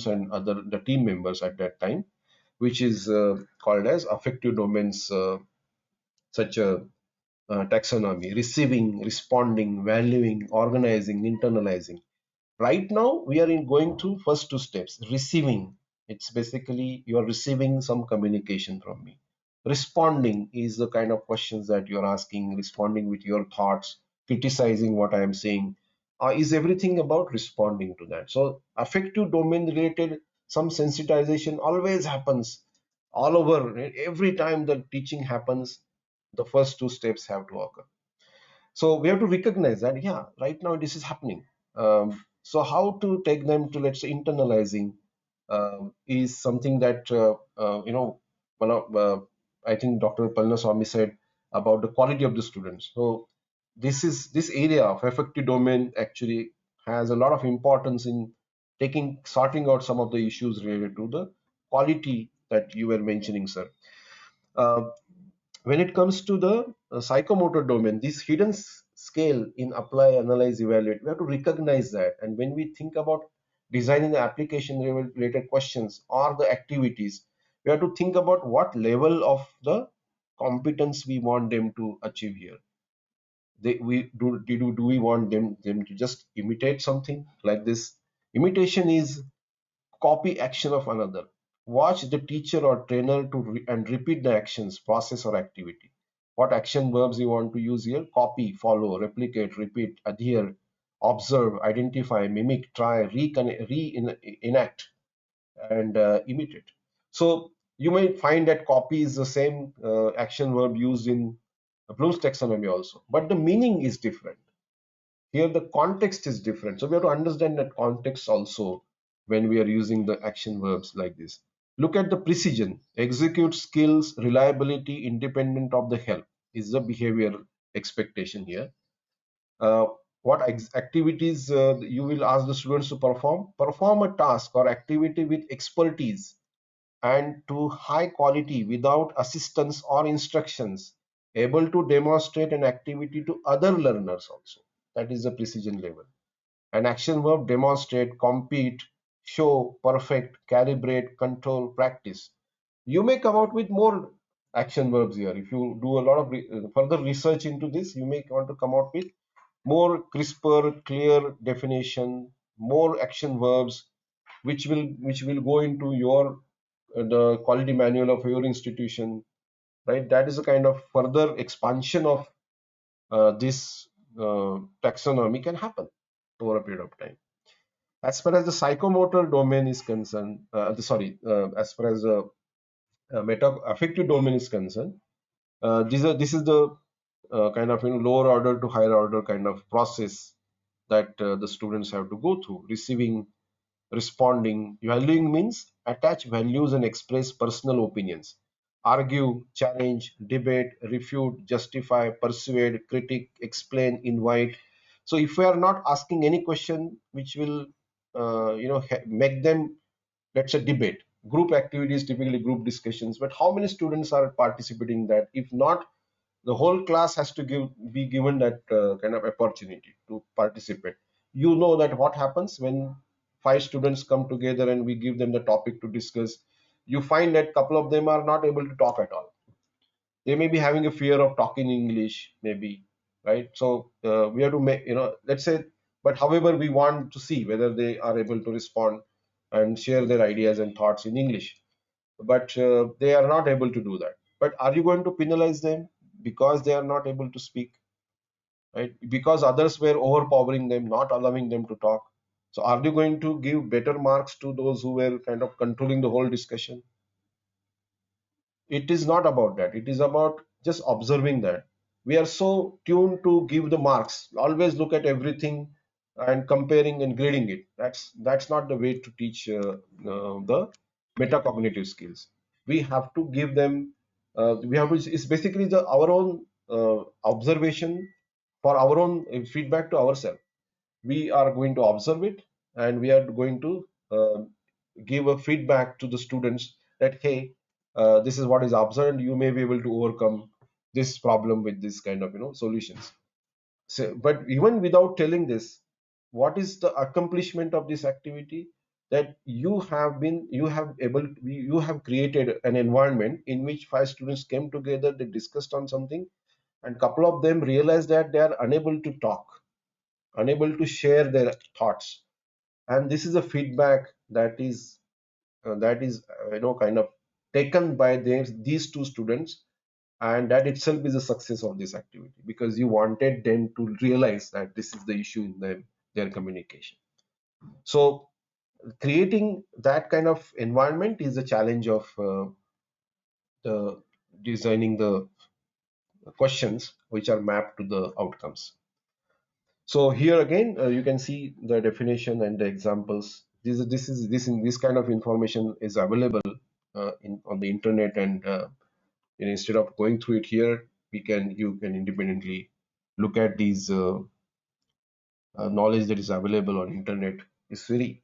and other the team members at that time, which is called as affective domains, such a taxonomy: receiving, responding, valuing, organizing, internalizing. Right now, we are in going through first 2 steps. Receiving, it's basically you are receiving some communication from me. Responding is the kind of questions that you're asking, responding with your thoughts, criticizing what I am saying. Is everything about responding to that? So, affective domain related, some sensitization always happens all over. Right? Every time the teaching happens, the first 2 steps have to occur. So we have to recognize that, yeah, right now this is happening. So how to take them to, let's say, internalizing is something that one of I think Dr. Palnaswamy said about the quality of the students. So this area of affective domain actually has a lot of importance in sorting out some of the issues related to the quality that you were mentioning, sir. Uh, when it comes to the psychomotor domain, this hidden scale in apply, analyze, evaluate, we have to recognize that. And when we think about designing the application related questions or the activities, we have to think about what level of the competence we want them to achieve here. Do we want them to just imitate something like this? Imitation is copy action of another. Watch the teacher or trainer and repeat the actions, process, or activity. What action verbs you want to use here? Copy, follow, replicate, repeat, adhere, observe, identify, mimic, try, reenact, and imitate. So you may find that copy is the same action verb used in Bloom's taxonomy also, but the meaning is different. Here the context is different. So we have to understand that context also when we are using the action verbs like this. Look at the precision. Execute skills, reliability, independent of the help is the behavior expectation here. Uh, what activities you will ask the students to perform? Perform a task or activity with expertise and to high quality without assistance or instructions, able to demonstrate an activity to other learners also. That is the precision level. An action verb: demonstrate, compete, show, perfect, calibrate, control, practice. You may come out with more action verbs here. If you do a lot of further research into this, you may want to come out with more crisper, clear definition, more action verbs, which will go into your the quality manual of your institution, right? That is a kind of further expansion of this taxonomy can happen over a period of time. As far as the psychomotor domain is concerned, as far as the meta affective domain is concerned, this is the kind of lower order to higher order kind of process that the students have to go through. Receiving, responding, valuing means attach values and express personal opinions. Argue, challenge, debate, refute, justify, persuade, critique, explain, invite. So if we are not asking any question which will make them, let's say, debate. Group activities, typically group discussions, but how many students are participating in that? If not, the whole class has to be given that kind of opportunity to participate. You know that what happens when five students come together and we give them the topic to discuss, you find that couple of them are not able to talk at all. They may be having a fear of talking English, maybe, right? So we have to make, let's say, but however, we want to see whether they are able to respond and share their ideas and thoughts in English, but they are not able to do that. But are you going to penalize them because they are not able to speak, right? Because others were overpowering them, not allowing them to talk. So are you going to give better marks to those who were kind of controlling the whole discussion? It is not about that. It is about just observing that. We are so tuned to give the marks, always look at everything and comparing and grading it. That's not the way to teach the metacognitive skills. We have to give them. We have to. It's basically the our own observation for our own feedback to ourselves. We are going to observe it, and we are going to give a feedback to the students that, hey, this is what is observed, you may be able to overcome this problem with this kind of solutions. So, but even without telling this, what is the accomplishment of this activity? That you have created an environment in which five students came together, they discussed on something, and couple of them realized that they are unable to talk, unable to share their thoughts. And this is a feedback that is kind of taken by these two students, and that itself is a success of this activity, because you wanted them to realize that this is the issue in their communication. So creating that kind of environment is a challenge of the designing the questions which are mapped to the outcomes. So here again, you can see the definition and the examples. This kind of information is available on the internet, and instead of going through it here, you can independently look at these knowledge that is available on internet. It's very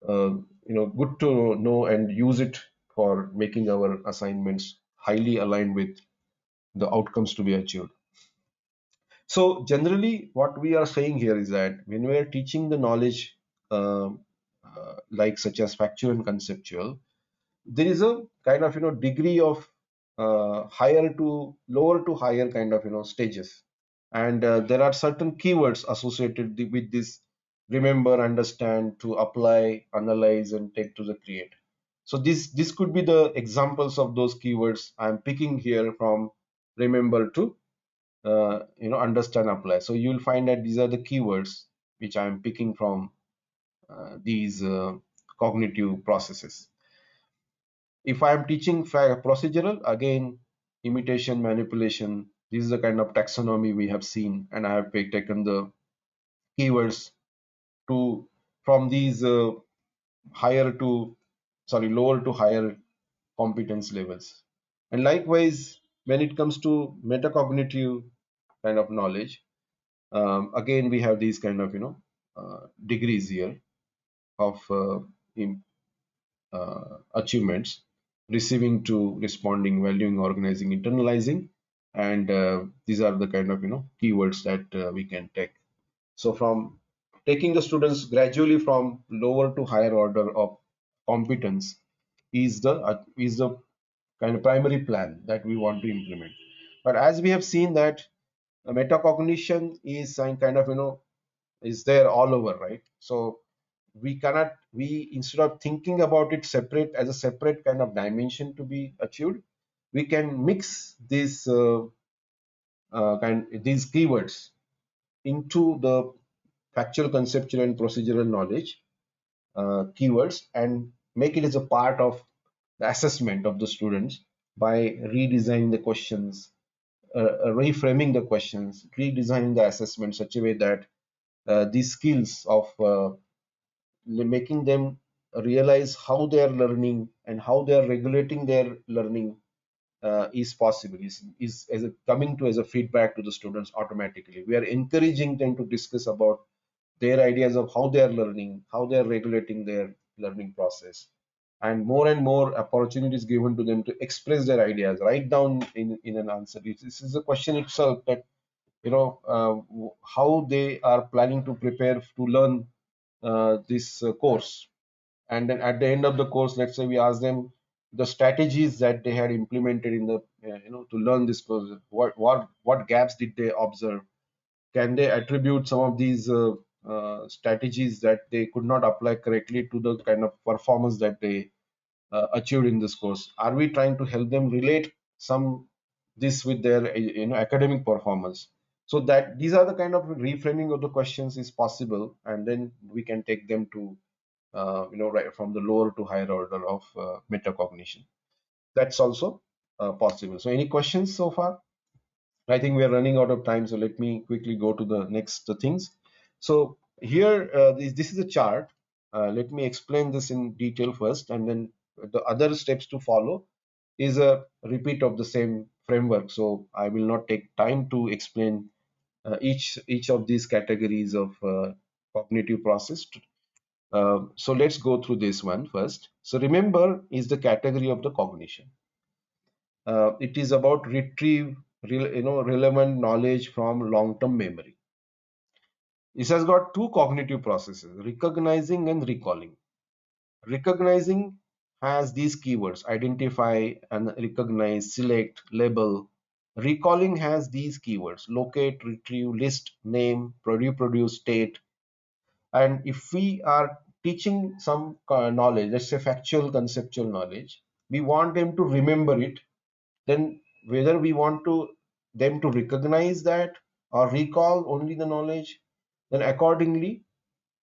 good to know and use it for making our assignments highly aligned with the outcomes to be achieved. So generally, what we are saying here is that when we are teaching the knowledge, like such as factual and conceptual, there is a kind of degree of higher to lower to higher kind of stages, and there are certain keywords associated with this: remember, understand, to apply, analyze, and take to the create. So this could be the examples of those keywords I'm picking here from remember to understand, apply. So you'll find that these are the keywords which I'm picking from these cognitive processes. If I am teaching procedural, again, imitation, manipulation, this is the kind of taxonomy we have seen, and I have taken the keywords to from these higher to lower to higher competence levels. And likewise, when it comes to metacognitive kind of knowledge, again we have these kind of degrees here of achievements: receiving to responding, valuing, organizing, internalizing. And these are the kind of keywords that we can take. So from taking the students gradually from lower to higher order of competence is the kind of primary plan that we want to implement. But as we have seen that metacognition is some kind of is there all over, right? So we instead of thinking about it separate as a separate kind of dimension to be achieved, we can mix these keywords into the factual, conceptual, and procedural knowledge keywords, and make it as a part of the assessment of the students by redesigning the questions, reframing the questions, redesigning the assessment such a way that these skills of making them realize how they are learning and how they are regulating their learning is possible, is coming to as a feedback to the students automatically. We are encouraging them to discuss about their ideas of how they are learning, how they are regulating their learning process, and more opportunities given to them to express their ideas, write down in an answer. This is a question itself, that how they are planning to prepare to learn this course. And then at the end of the course, let's say we ask them the strategies that they had implemented in the to learn this course. What gaps did they observe? Can they attribute some of these strategies that they could not apply correctly to the kind of performance that they achieved in this course? Are we trying to help them relate some this with their academic performance? So that these are the kind of reframing of the questions is possible, and then we can take them to right from the lower to higher order of metacognition. That's also possible. So any questions so far? I think we are running out of time, so let me quickly go to the next things. So here, this is a chart. Let me explain this in detail first, and then the other steps to follow is a repeat of the same framework. So I will not take time to explain each of these categories of cognitive process. So let's go through this one first. So remember is the category of the cognition. It is about retrieve relevant knowledge from long-term memory. This has got two cognitive processes, recognizing and recalling. Recognizing has these keywords: identify and recognize, select, label. Recalling has these keywords: locate, retrieve, list, name, reproduce, state. And if we are teaching some knowledge, let's say factual conceptual knowledge, we want them to remember it. Then whether we want to them to recognize that or recall only the knowledge, then accordingly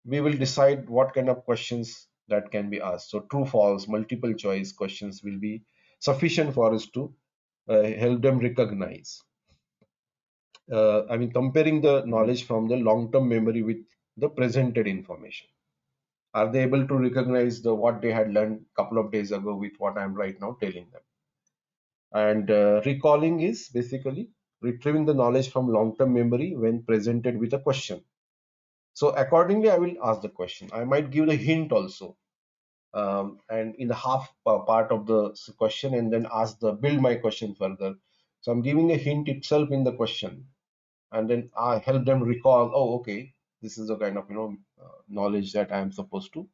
we will decide what kind of questions that can be asked. So true, false, multiple choice questions will be sufficient for us to help them recognize. I mean, comparing the knowledge from the long-term memory with the presented information. Are they able to recognize the what they had learned a couple of days ago with what I'm right now telling them? And recalling is basically retrieving the knowledge from long-term memory when presented with a question. So accordingly, I will ask the question. I might give the hint also, and in the half part of the question, and then ask the build my question further. So I'm giving a hint itself in the question, and then I help them recall. Oh, okay, this is the kind of knowledge that I am supposed to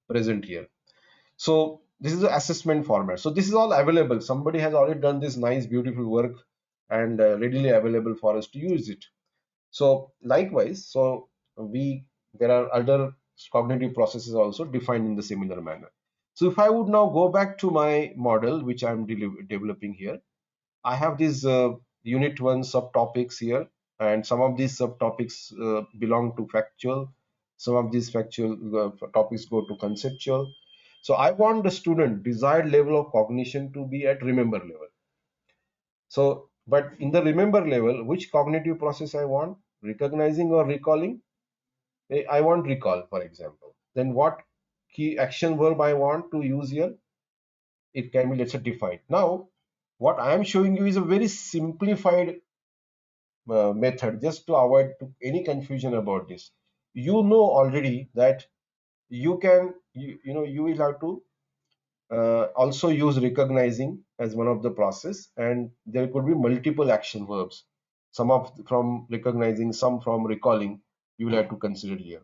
present here. So this is the assessment format. So this is all available. Somebody has already done this nice, beautiful work and readily available for us to use it. So likewise, so we there are other cognitive processes also defined in the similar manner. So if I would now go back to my model, which I'm developing here, I have these unit 1 subtopics here, and some of these subtopics belong to factual. Some of these factual topics go to conceptual. So I want the student desired level of cognition to be at remember level. So, but in the remember level, which cognitive process I want? Recognizing or recalling? I want recall, for example. Then what key action verb I want to use here? It can be, let's say, defined. Now, what I am showing you is a very simplified method, just to avoid any confusion about this. You know already that you can, you will have to also use recognizing as one of the process, and there could be multiple action verbs, some of from recognizing, some from recalling, you will have to consider here.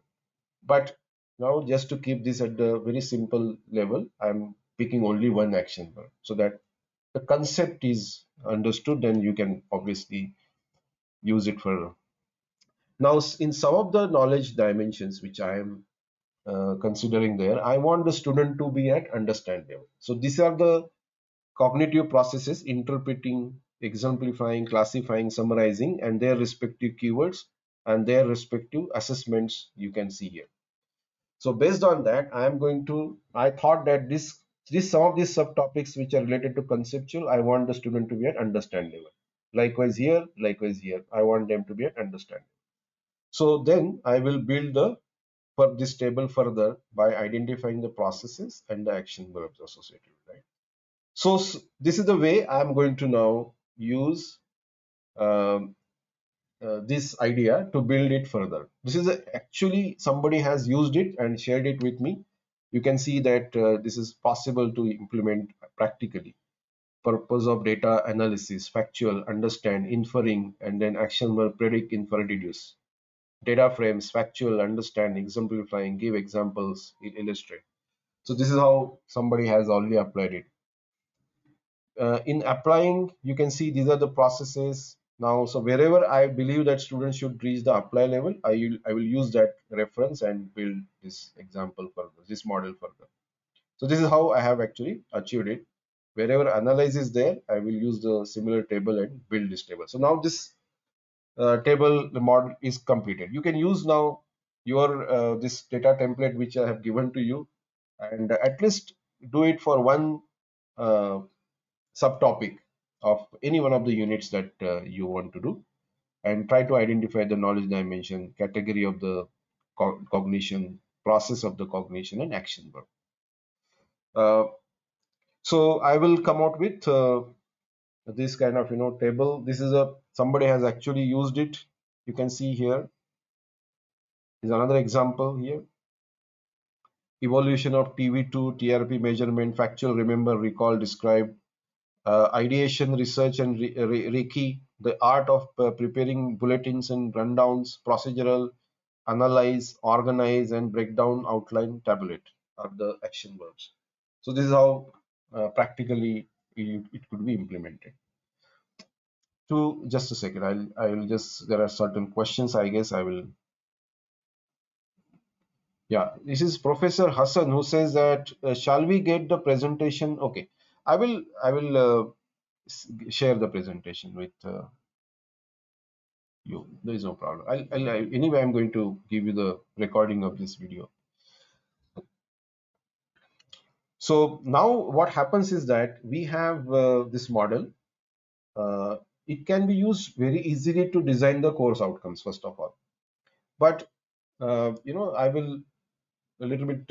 But now, just to keep this at the very simple level, I'm picking only one action verb so that the concept is understood, and you can obviously use it for. Now in some of the knowledge dimensions which I am considering there, I want the student to be at understand level. So these are the cognitive processes: interpreting, exemplifying, classifying, summarizing, and their respective keywords and their respective assessments you can see here. So based on that, I thought that this some of these subtopics which are related to conceptual, I want the student to be at understand level. Likewise here, I want them to be at understand. So then I will build for this table further by identifying the processes and the action verbs associated, right? So this is the way I'm going to now use um, this idea to build it further. This is actually somebody has used it and shared it with me. You can see that this is possible to implement practically. Purpose of data analysis, factual, understand, inferring, and then action verb, predict, infer, deduce. Data frames, factual, understand, exemplifying, give examples, illustrate. So this is how somebody has already applied it. In applying, you can see these are the processes now. So wherever I believe that students should reach the apply level, I will use that reference and build this example further, this model further. So this is how I have actually achieved it. Wherever analyze is there, I will use the similar table and build this table. So now this table, the model is completed. You can use now your this data template which I have given to you, and at least do it for one uh, subtopic of any one of the units that you want to do, and try to identify the knowledge dimension, category of the cognition, process of the cognition, and action verb. Uh, so I will come out with this kind of table. This is a somebody has actually used it. You can see here is another example here. Evolution of TV2, TRP measurement, factual, remember, recall, describe, ideation, research, and Reiki, the art of preparing bulletins and rundowns, procedural, analyze, organize, and break down, outline, tabulate are the action verbs. So this is how practically it could be implemented. To just a second, I will just, there are certain questions, I guess I will. Yeah, this is Professor Hassan who says that shall we get the presentation? Okay, I will share the presentation with you. There is no problem. Anyway, I'm going to give you the recording of this video. So now what happens is that we have this model. Uh, it can be used very easily to design the course outcomes, first of all. But I will a little bit.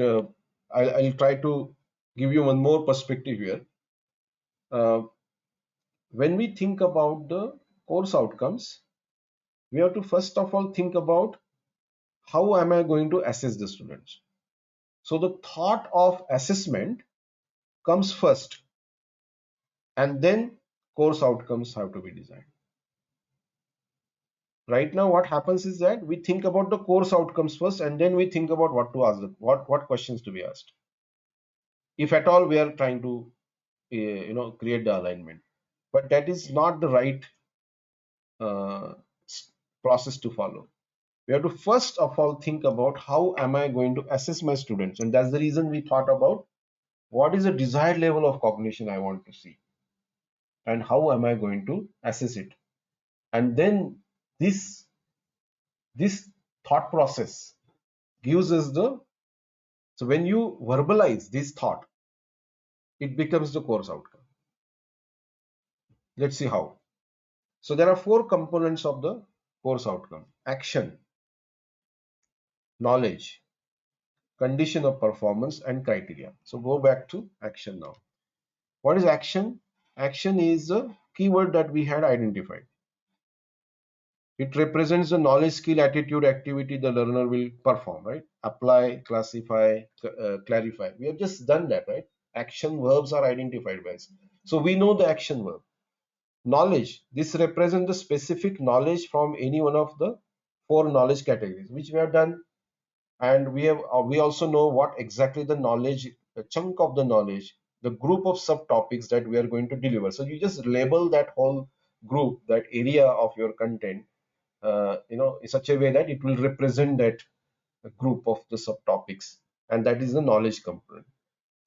I'll try to give you one more perspective here. Uh, when we think about the course outcomes, we have to first of all think about how am I going to assess the students. So the thought of assessment comes first, and then course outcomes have to be designed. Right now what happens is that we think about the course outcomes first, and then we think about what to ask, what questions to be asked, if at all we are trying to create the alignment. But that is not the right uh, process to follow. We have to first of all think about how am I going to assess my students, and that's the reason we thought about what is the desired level of cognition I want to see, and how am I going to assess it. And then this thought process gives us the, so when you verbalize this thought, it becomes the course outcome. Let's see how. So there are four components of the course outcome: action, knowledge, condition of performance, and criteria. So go back to action now. What is action? Action is the keyword that we had identified. It represents the knowledge, skill, attitude, activity the learner will perform, right? Apply, classify, clarify. We have just done that, right? Action verbs are identified by us. So we know the action verb. Knowledge, this represents the specific knowledge from any one of the four knowledge categories, which we have done. And we also know what exactly the knowledge, the chunk of the knowledge, the group of subtopics that we are going to deliver. So you just label that whole group, that area of your content, in such a way that it will represent that group of the subtopics, and that is the knowledge component.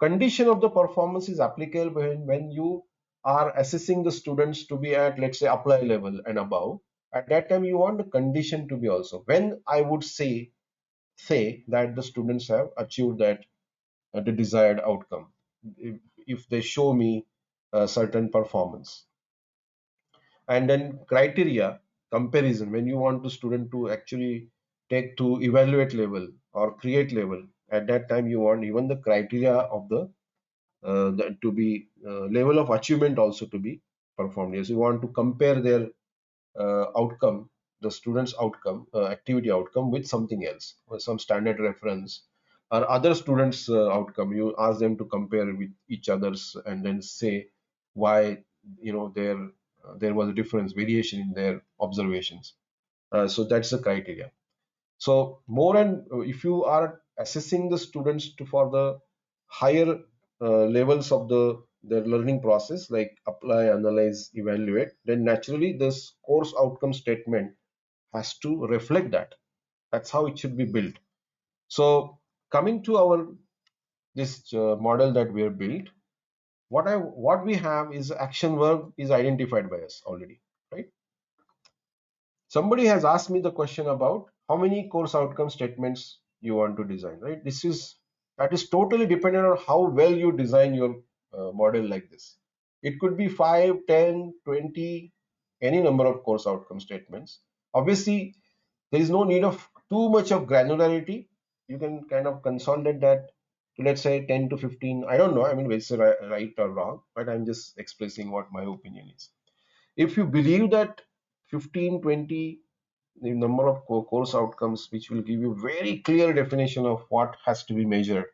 Condition of the performance is applicable when you are assessing the students to be at, let's say, apply level and above. At that time you want the condition to be also, when I would say that the students have achieved that the desired outcome, if they show me a certain performance. And then criteria, comparison, when you want the student to actually take to evaluate level or create level, at that time you want even the criteria of the to be level of achievement also to be performed. Yes, you want to compare their outcome, the student's outcome, activity outcome, with something else, or some standard reference, or other students' outcome. You ask them to compare with each other's, and then say why, there was a difference, variation in their observations. So that's the criteria. So more, and if you are assessing the students for the higher levels of their learning process, like apply, analyze, evaluate, then naturally this course outcome statement has to reflect that. That's how it should be built. So coming to our this model that we have built, what we have is action verb is identified by us already, right? Somebody has asked me the question about how many course outcome statements you want to design, right? That is totally dependent on how well you design your model like this. It could be 5, 10, 20, any number of course outcome statements. Obviously, there is no need of too much of granularity. You can kind of consolidate that to, let's say, 10 to 15. I don't know, I mean, whether it's right or wrong, but I'm just expressing what my opinion is. If you believe that 15, 20, the number of course outcomes, which will give you very clear definition of what has to be measured,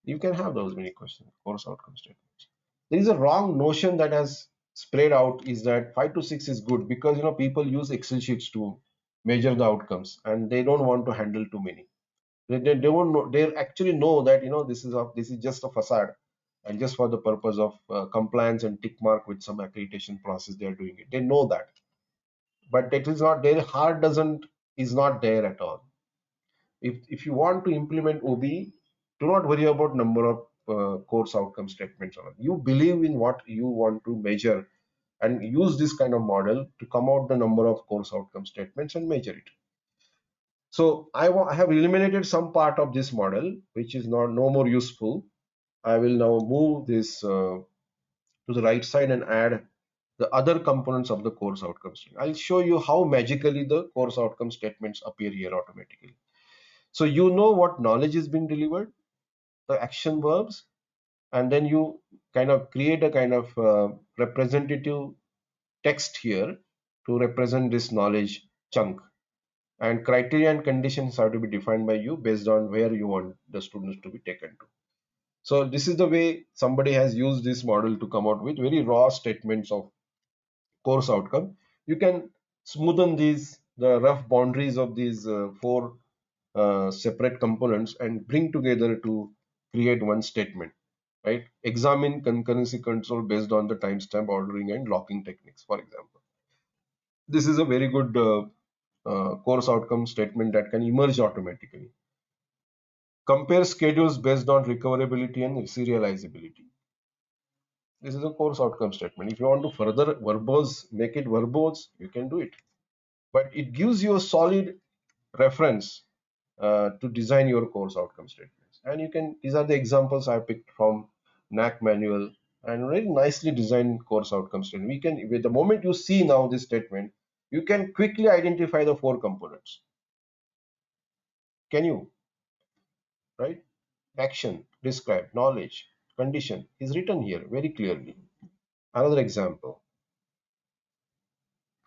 you can have those many questions, course outcome statements. There is a wrong notion that has spread out, is that 5 to 6 is good, because people use Excel sheets to measure the outcomes, and they don't want to handle too many. They won't know, they actually know that this is just a facade, and just for the purpose of compliance and tick mark with some accreditation process they are doing it. They know that, but that is not, their heart doesn't, is not there at all. If you want to implement OB, do not worry about number of course outcome statements. You believe in what you want to measure, and use this kind of model to come out the number of course outcome statements and measure it. So I have eliminated some part of this model which is not no more useful. I will now move this to the right side and add the other components of the course outcomes. I'll show you how magically the course outcome statements appear here automatically. So you know what knowledge is being delivered, the action verbs, and then you kind of create a kind of representative text here to represent this knowledge chunk. And criteria and conditions have to be defined by you based on where you want the students to be taken to. So this is the way somebody has used this model to come out with very raw statements of course outcome. You can smoothen the rough boundaries of these four separate components and bring together to create one statement, right? Examine concurrency control based on the timestamp ordering and locking techniques, for example. This is a very good course outcome statement that can emerge automatically. Compare schedules based on recoverability and serializability. This is a course outcome statement. If you want to further verbose, make it verbose, you can do it. But it gives you a solid reference to design your course outcome statements. And you can, these are the examples I picked from NAC manual, and very nicely designed course outcome statement. We can, with the moment you see now this statement, you can quickly identify the four components. Can you? Right? Action, describe, knowledge, condition is written here very clearly. Another example.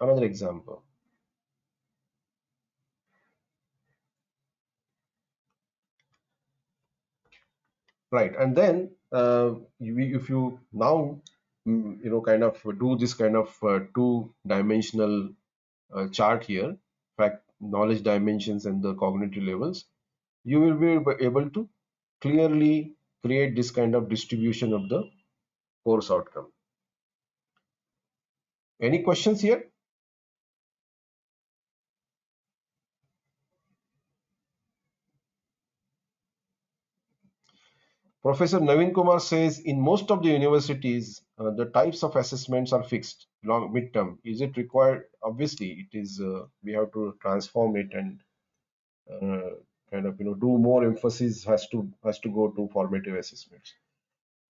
Another example. Right, and then if you now kind of do this kind of two-dimensional chart here, in fact, knowledge dimensions and the cognitive levels, you will be able to clearly create this kind of distribution of the course outcome. Any questions here? Professor Naveen Kumar says in most of the universities, the types of assessments are fixed, long midterm. Is it required? Obviously, it is. We have to transform it and kind of do more emphasis has to go to formative assessments.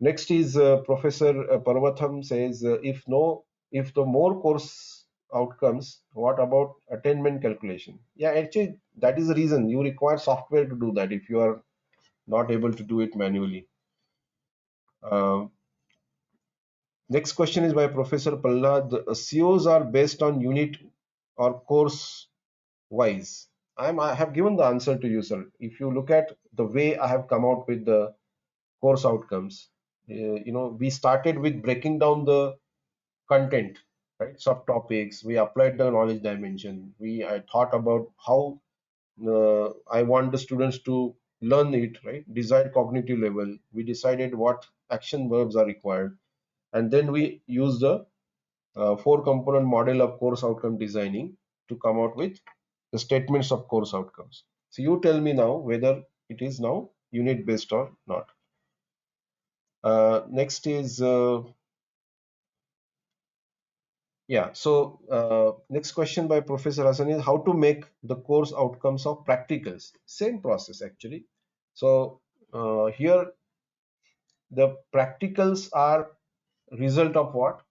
Next is Professor Parvatham says if the more course outcomes, what about attainment calculation? Yeah, actually that is the reason you require software to do that if you are not able to do it manually. Uh, Next question is by Professor Pallad. COs are based on unit or course wise? I have given the answer to you, sir. If you look at the way I have come out with the course outcomes, we started with breaking down the content, right? Subtopics. We applied the knowledge dimension. I thought about how I want the students to learn it, right? Desired cognitive level. We decided what action verbs are required, and then we use the four component model of course outcome designing to come out with the statements of course outcomes. So you tell me now whether it is now unit based or not. Next is yeah. So next question by Professor Hassan is how to make the course outcomes of practicals. Same process actually. So here the practicals are result of what?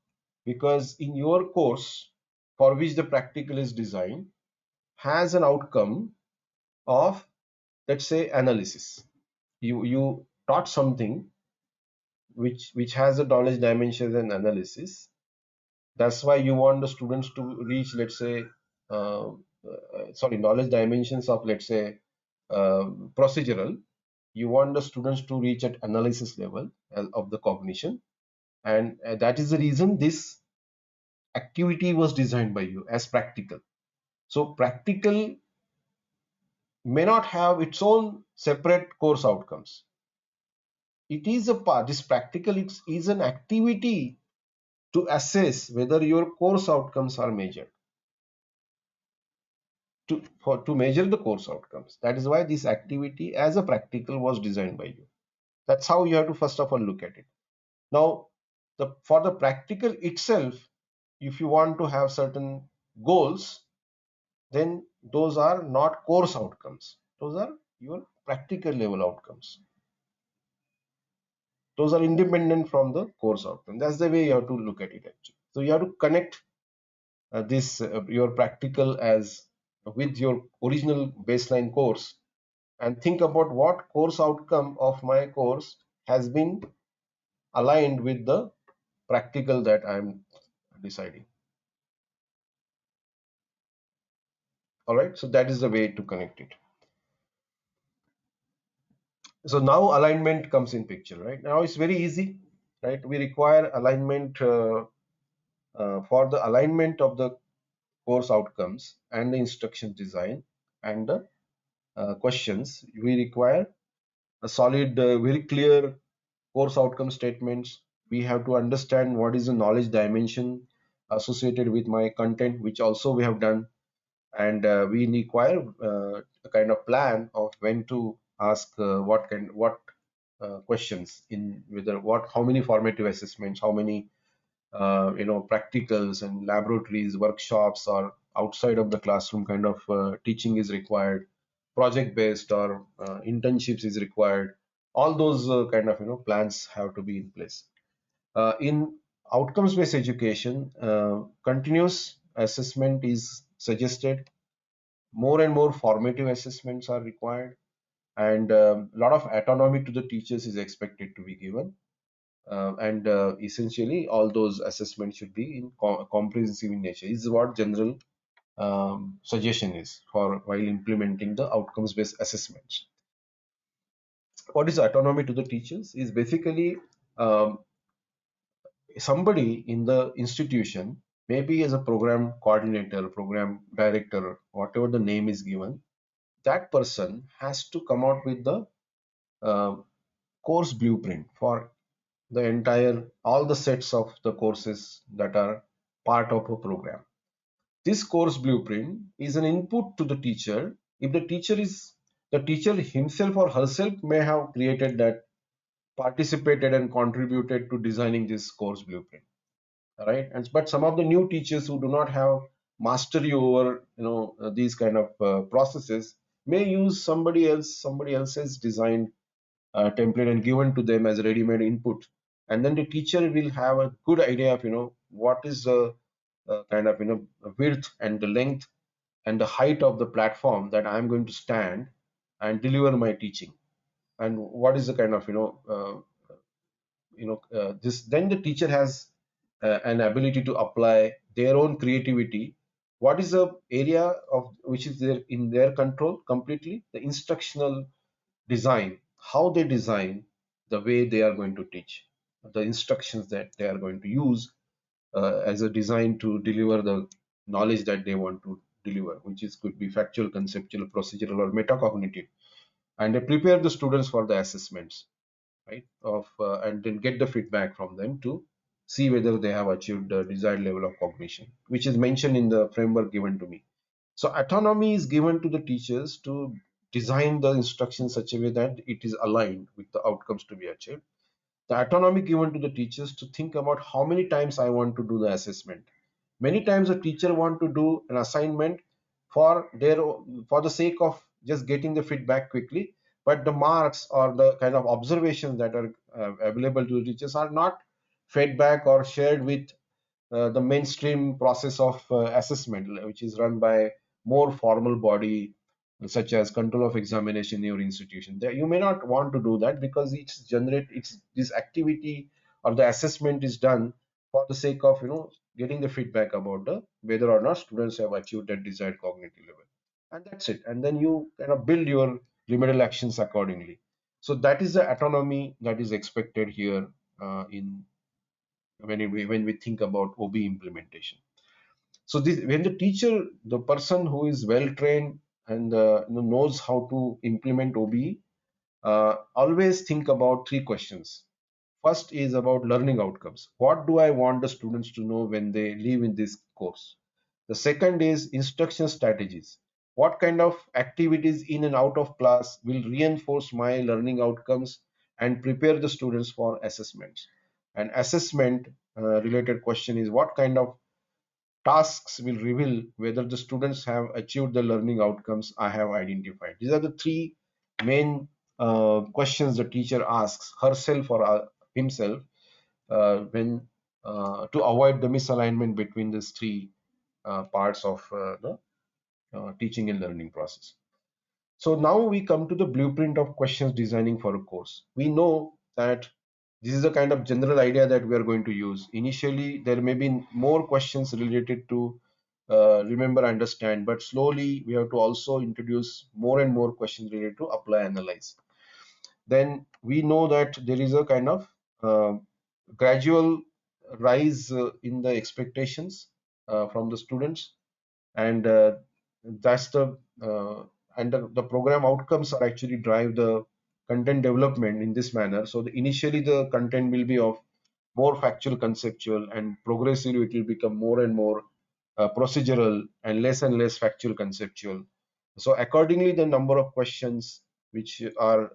Because in your course for which the practical is designed has an outcome of, let's say, analysis. You taught something which has a knowledge dimensions and analysis. That's why you want the students to reach, let's say, sorry, knowledge dimensions of, let's say, procedural. You want the students to reach at analysis level of the cognition, and that is the reason this activity was designed by you as practical. So practical may not have its own separate course outcomes. It is a part, this practical is an activity to assess whether your course outcomes are measured, to measure the course outcomes. That is why this activity as a practical was designed by you. That's how you have to first of all look at it. Now, for the practical itself, if you want to have certain goals, then those are not course outcomes. Those are your practical level outcomes. Those are independent from the course outcome. That's the way you have to look at it actually. So you have to connect this your practical as with your original baseline course and think about what course outcome of my course has been aligned with the practical that I'm deciding. All right, so that is the way to connect it. So now alignment comes in picture, right? Now it's very easy, right? We require alignment for the alignment of the course outcomes and the instruction design and the questions. We require a solid, very clear course outcome statements. We have to understand what is the knowledge dimension associated with my content, which also we have done, and we require a kind of plan of when to ask what questions in whether what how many formative assessments, how many practicals and laboratories, workshops, or outside of the classroom kind of teaching is required, project based or internships is required. All those kind of plans have to be in place. In outcomes based education, continuous assessment is suggested. More and more formative assessments are required, and a lot of autonomy to the teachers is expected to be given. And essentially all those assessments should be in comprehensive in nature. This is what general suggestion is for while implementing the outcomes based assessments. What is autonomy to the teachers is basically um, somebody in the institution, maybe as a program coordinator, program director, whatever the name is given, that person has to come out with the uh, course blueprint for the entire all the sets of the courses that are part of a program. This course blueprint is an input to the teacher. If the teacher himself or herself may have created that, participated and contributed to designing this course blueprint, right? And but some of the new teachers who do not have mastery over these kind of processes may use somebody else's designed template and given to them as a ready-made input, and then the teacher will have a good idea of what is the kind of width and the length and the height of the platform that I'm going to stand and deliver my teaching, and what is the kind of this. Then the teacher has an ability to apply their own creativity What is the area of which is there in their control completely? The instructional design, how they design the way they are going to teach, the instructions that they are going to use as a design to deliver the knowledge that they want to deliver, which is could be factual, conceptual, procedural, or metacognitive, and they prepare the students for the assessments, right? Of and then get the feedback from them to see whether they have achieved the desired level of cognition, which is mentioned in the framework given to me. So autonomy is given to the teachers to design the instruction such a way that it is aligned with the outcomes to be achieved. The autonomy given to the teachers to think about how many times I want to do the assessment. Many times a teacher want to do an assignment for their for the sake of just getting the feedback quickly, but the marks or the kind of observations that are available to the teachers are not fed back or shared with the mainstream process of assessment, which is run by more formal body such as control of examination in your institution. There, you may not want to do that because it's this activity or the assessment is done for the sake of getting the feedback about the whether or not students have achieved that desired cognitive level, and that's it. And then you kind of build your remedial actions accordingly. So that is the autonomy that is expected here in when we think about OB implementation. So this, when the teacher, the person who is well trained and knows how to implement OB, always think about three questions. First is about learning outcomes. What do I want the students to know when they leave in this course? The second is instruction strategies. What kind of activities in and out of class will reinforce my learning outcomes and prepare the students for assessments? An assessment related question is what kind of tasks will reveal whether the students have achieved the learning outcomes I have identified. These are the three main questions the teacher asks herself or himself when to avoid the misalignment between these three parts of the teaching and learning process. So now we come to the blueprint of questions designing for a course. We know that this is the kind of general idea that we are going to use. Initially, there may be more questions related to remember, understand, but slowly we have to also introduce more and more questions related to apply, analyze. Then we know that there is a kind of gradual rise in the expectations from the students, and that's the program outcomes are actually drive the content development in this manner. So initially the content will be of more factual conceptual, and progressively it will become more and more procedural and less factual conceptual. So accordingly the number of questions which are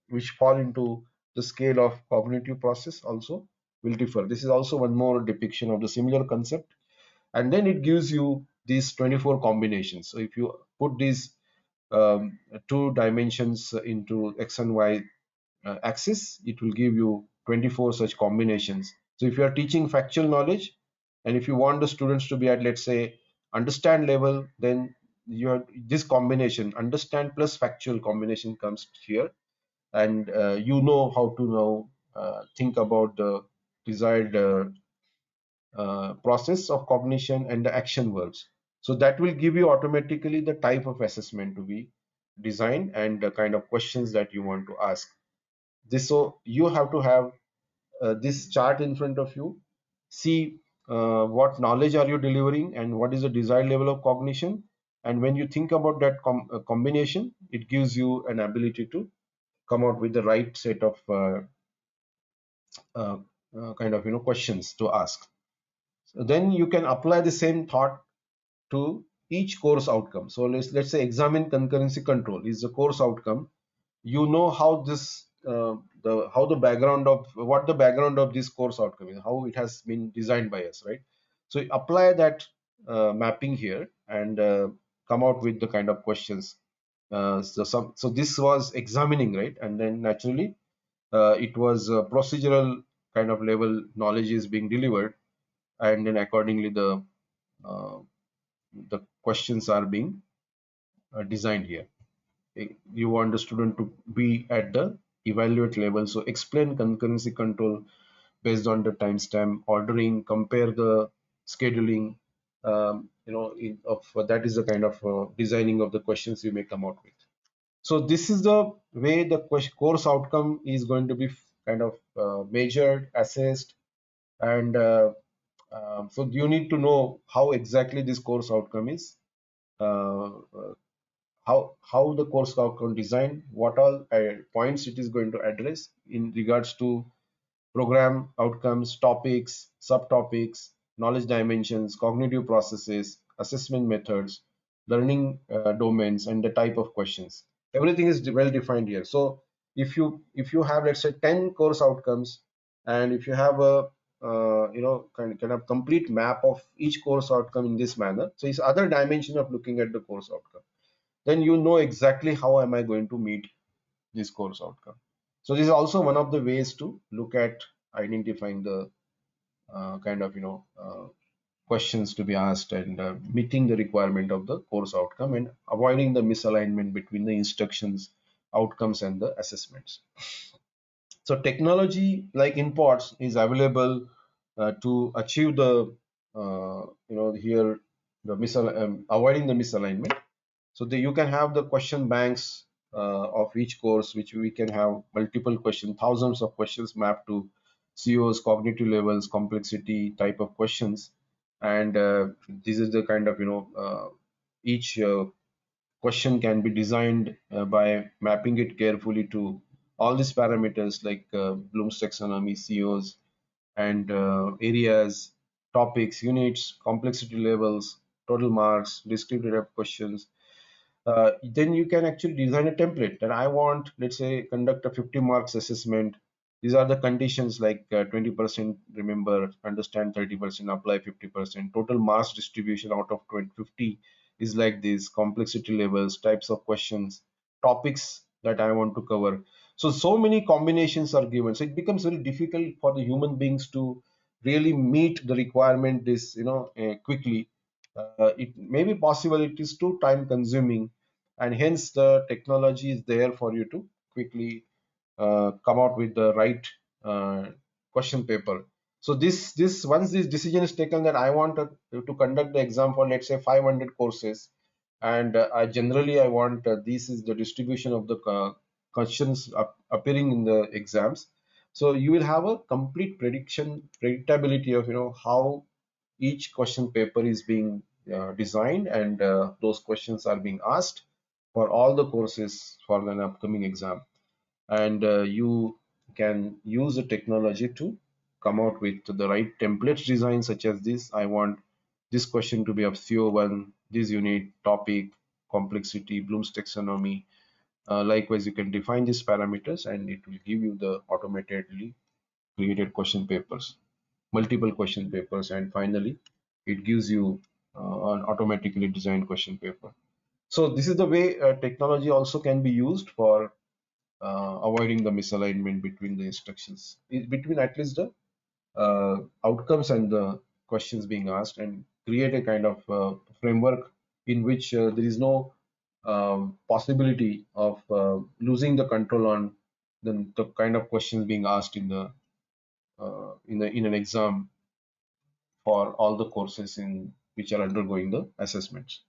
which fall into the scale of cognitive process also will differ. This is also one more depiction of the similar concept, and then it gives you these 24 combinations. So if you put these two dimensions into x and y axis, it will give you 24 such combinations. So if you are teaching factual knowledge, and if you want the students to be at, let's say, understand level, then you have this combination, understand plus factual combination comes here, and you know how to now think about the desired process of cognition and the action verbs. So that will give you automatically the type of assessment to be designed and the kind of questions that you want to ask. This, so you have to have this chart in front of you, see what knowledge are you delivering and what is the desired level of cognition. And when you think about that combination, it gives you an ability to come out with the right set of uh, kind of questions to ask. So then you can apply the same thought to each course outcome. So let's say examine concurrency control is the course outcome. You know how this how the background of what the background of this course outcome is, how it has been designed by us, right? So apply that mapping here and come out with the kind of questions. So this was examining, right? And then naturally it was procedural kind of level knowledge is being delivered, and then accordingly uh, the questions are being designed here. You want the student to be at the evaluate level, so explain concurrency control based on the timestamp ordering, compare the scheduling, that is the kind of designing of the questions you may come out with. So this is the way the course outcome is going to be kind of measured, assessed, and so you need to know how exactly this course outcome is, uh, uh, how the course outcome design, what all points it is going to address in regards to program outcomes, topics, subtopics, knowledge dimensions, cognitive processes, assessment methods, learning domains, and the type of questions. Everything is well defined here. So if you have, let's say, 10 course outcomes, and if you have a kind of complete map of each course outcome in this manner, so it's other dimension of looking at the course outcome. Then you know exactly how am I going to meet this course outcome. So this is also one of the ways to look at identifying the kind of questions to be asked, and meeting the requirement of the course outcome, and avoiding the misalignment between the instructions, outcomes, and the assessments. So technology like Inpods is available to achieve the here the avoiding the misalignment. So you can have the question banks of each course, which we can have multiple questions, thousands of questions mapped to COs, cognitive levels, complexity, type of questions, and this is the kind of each question can be designed by mapping it carefully to all these parameters like Bloom's taxonomy, COs, and areas, topics, units, complexity levels, total marks, descriptive type questions. Then you can actually design a template that I want, let's say, conduct a 50 marks assessment. These are the conditions like 20% remember, understand 30%, apply 50%. Total marks distribution out of 50 is like this, complexity levels, types of questions, topics that I want to cover. So many combinations are given. So it becomes very difficult for the human beings to really meet the requirement this, quickly. It may be possible, it is too time consuming, and hence the technology is there for you to quickly come out with the right uh, question paper. So this once this decision is taken that I want to conduct the exam for, let's say, 500 courses, and I want this is the distribution of the questions appearing in the exams. So you will have a complete predictability of how each question paper is being designed, and those questions are being asked for all the courses for an upcoming exam. And you can use the technology to come out with the right templates design, such as this. I want this question to be of CO1, this unit, topic, complexity, Bloom's taxonomy. Likewise, you can define these parameters, and it will give you the automatically created question papers, multiple question papers, and finally it gives you an automatically designed question paper. So this is the way technology also can be used for avoiding the misalignment between the instructions, between at least the outcomes and the questions being asked, and create a kind of framework in which there is no possibility of losing the control on the kind of questions being asked in an exam for all the courses in which are undergoing the assessments.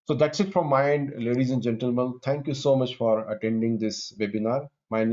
So that's it from my end, ladies and gentlemen. Thank you so much for attending this webinar. My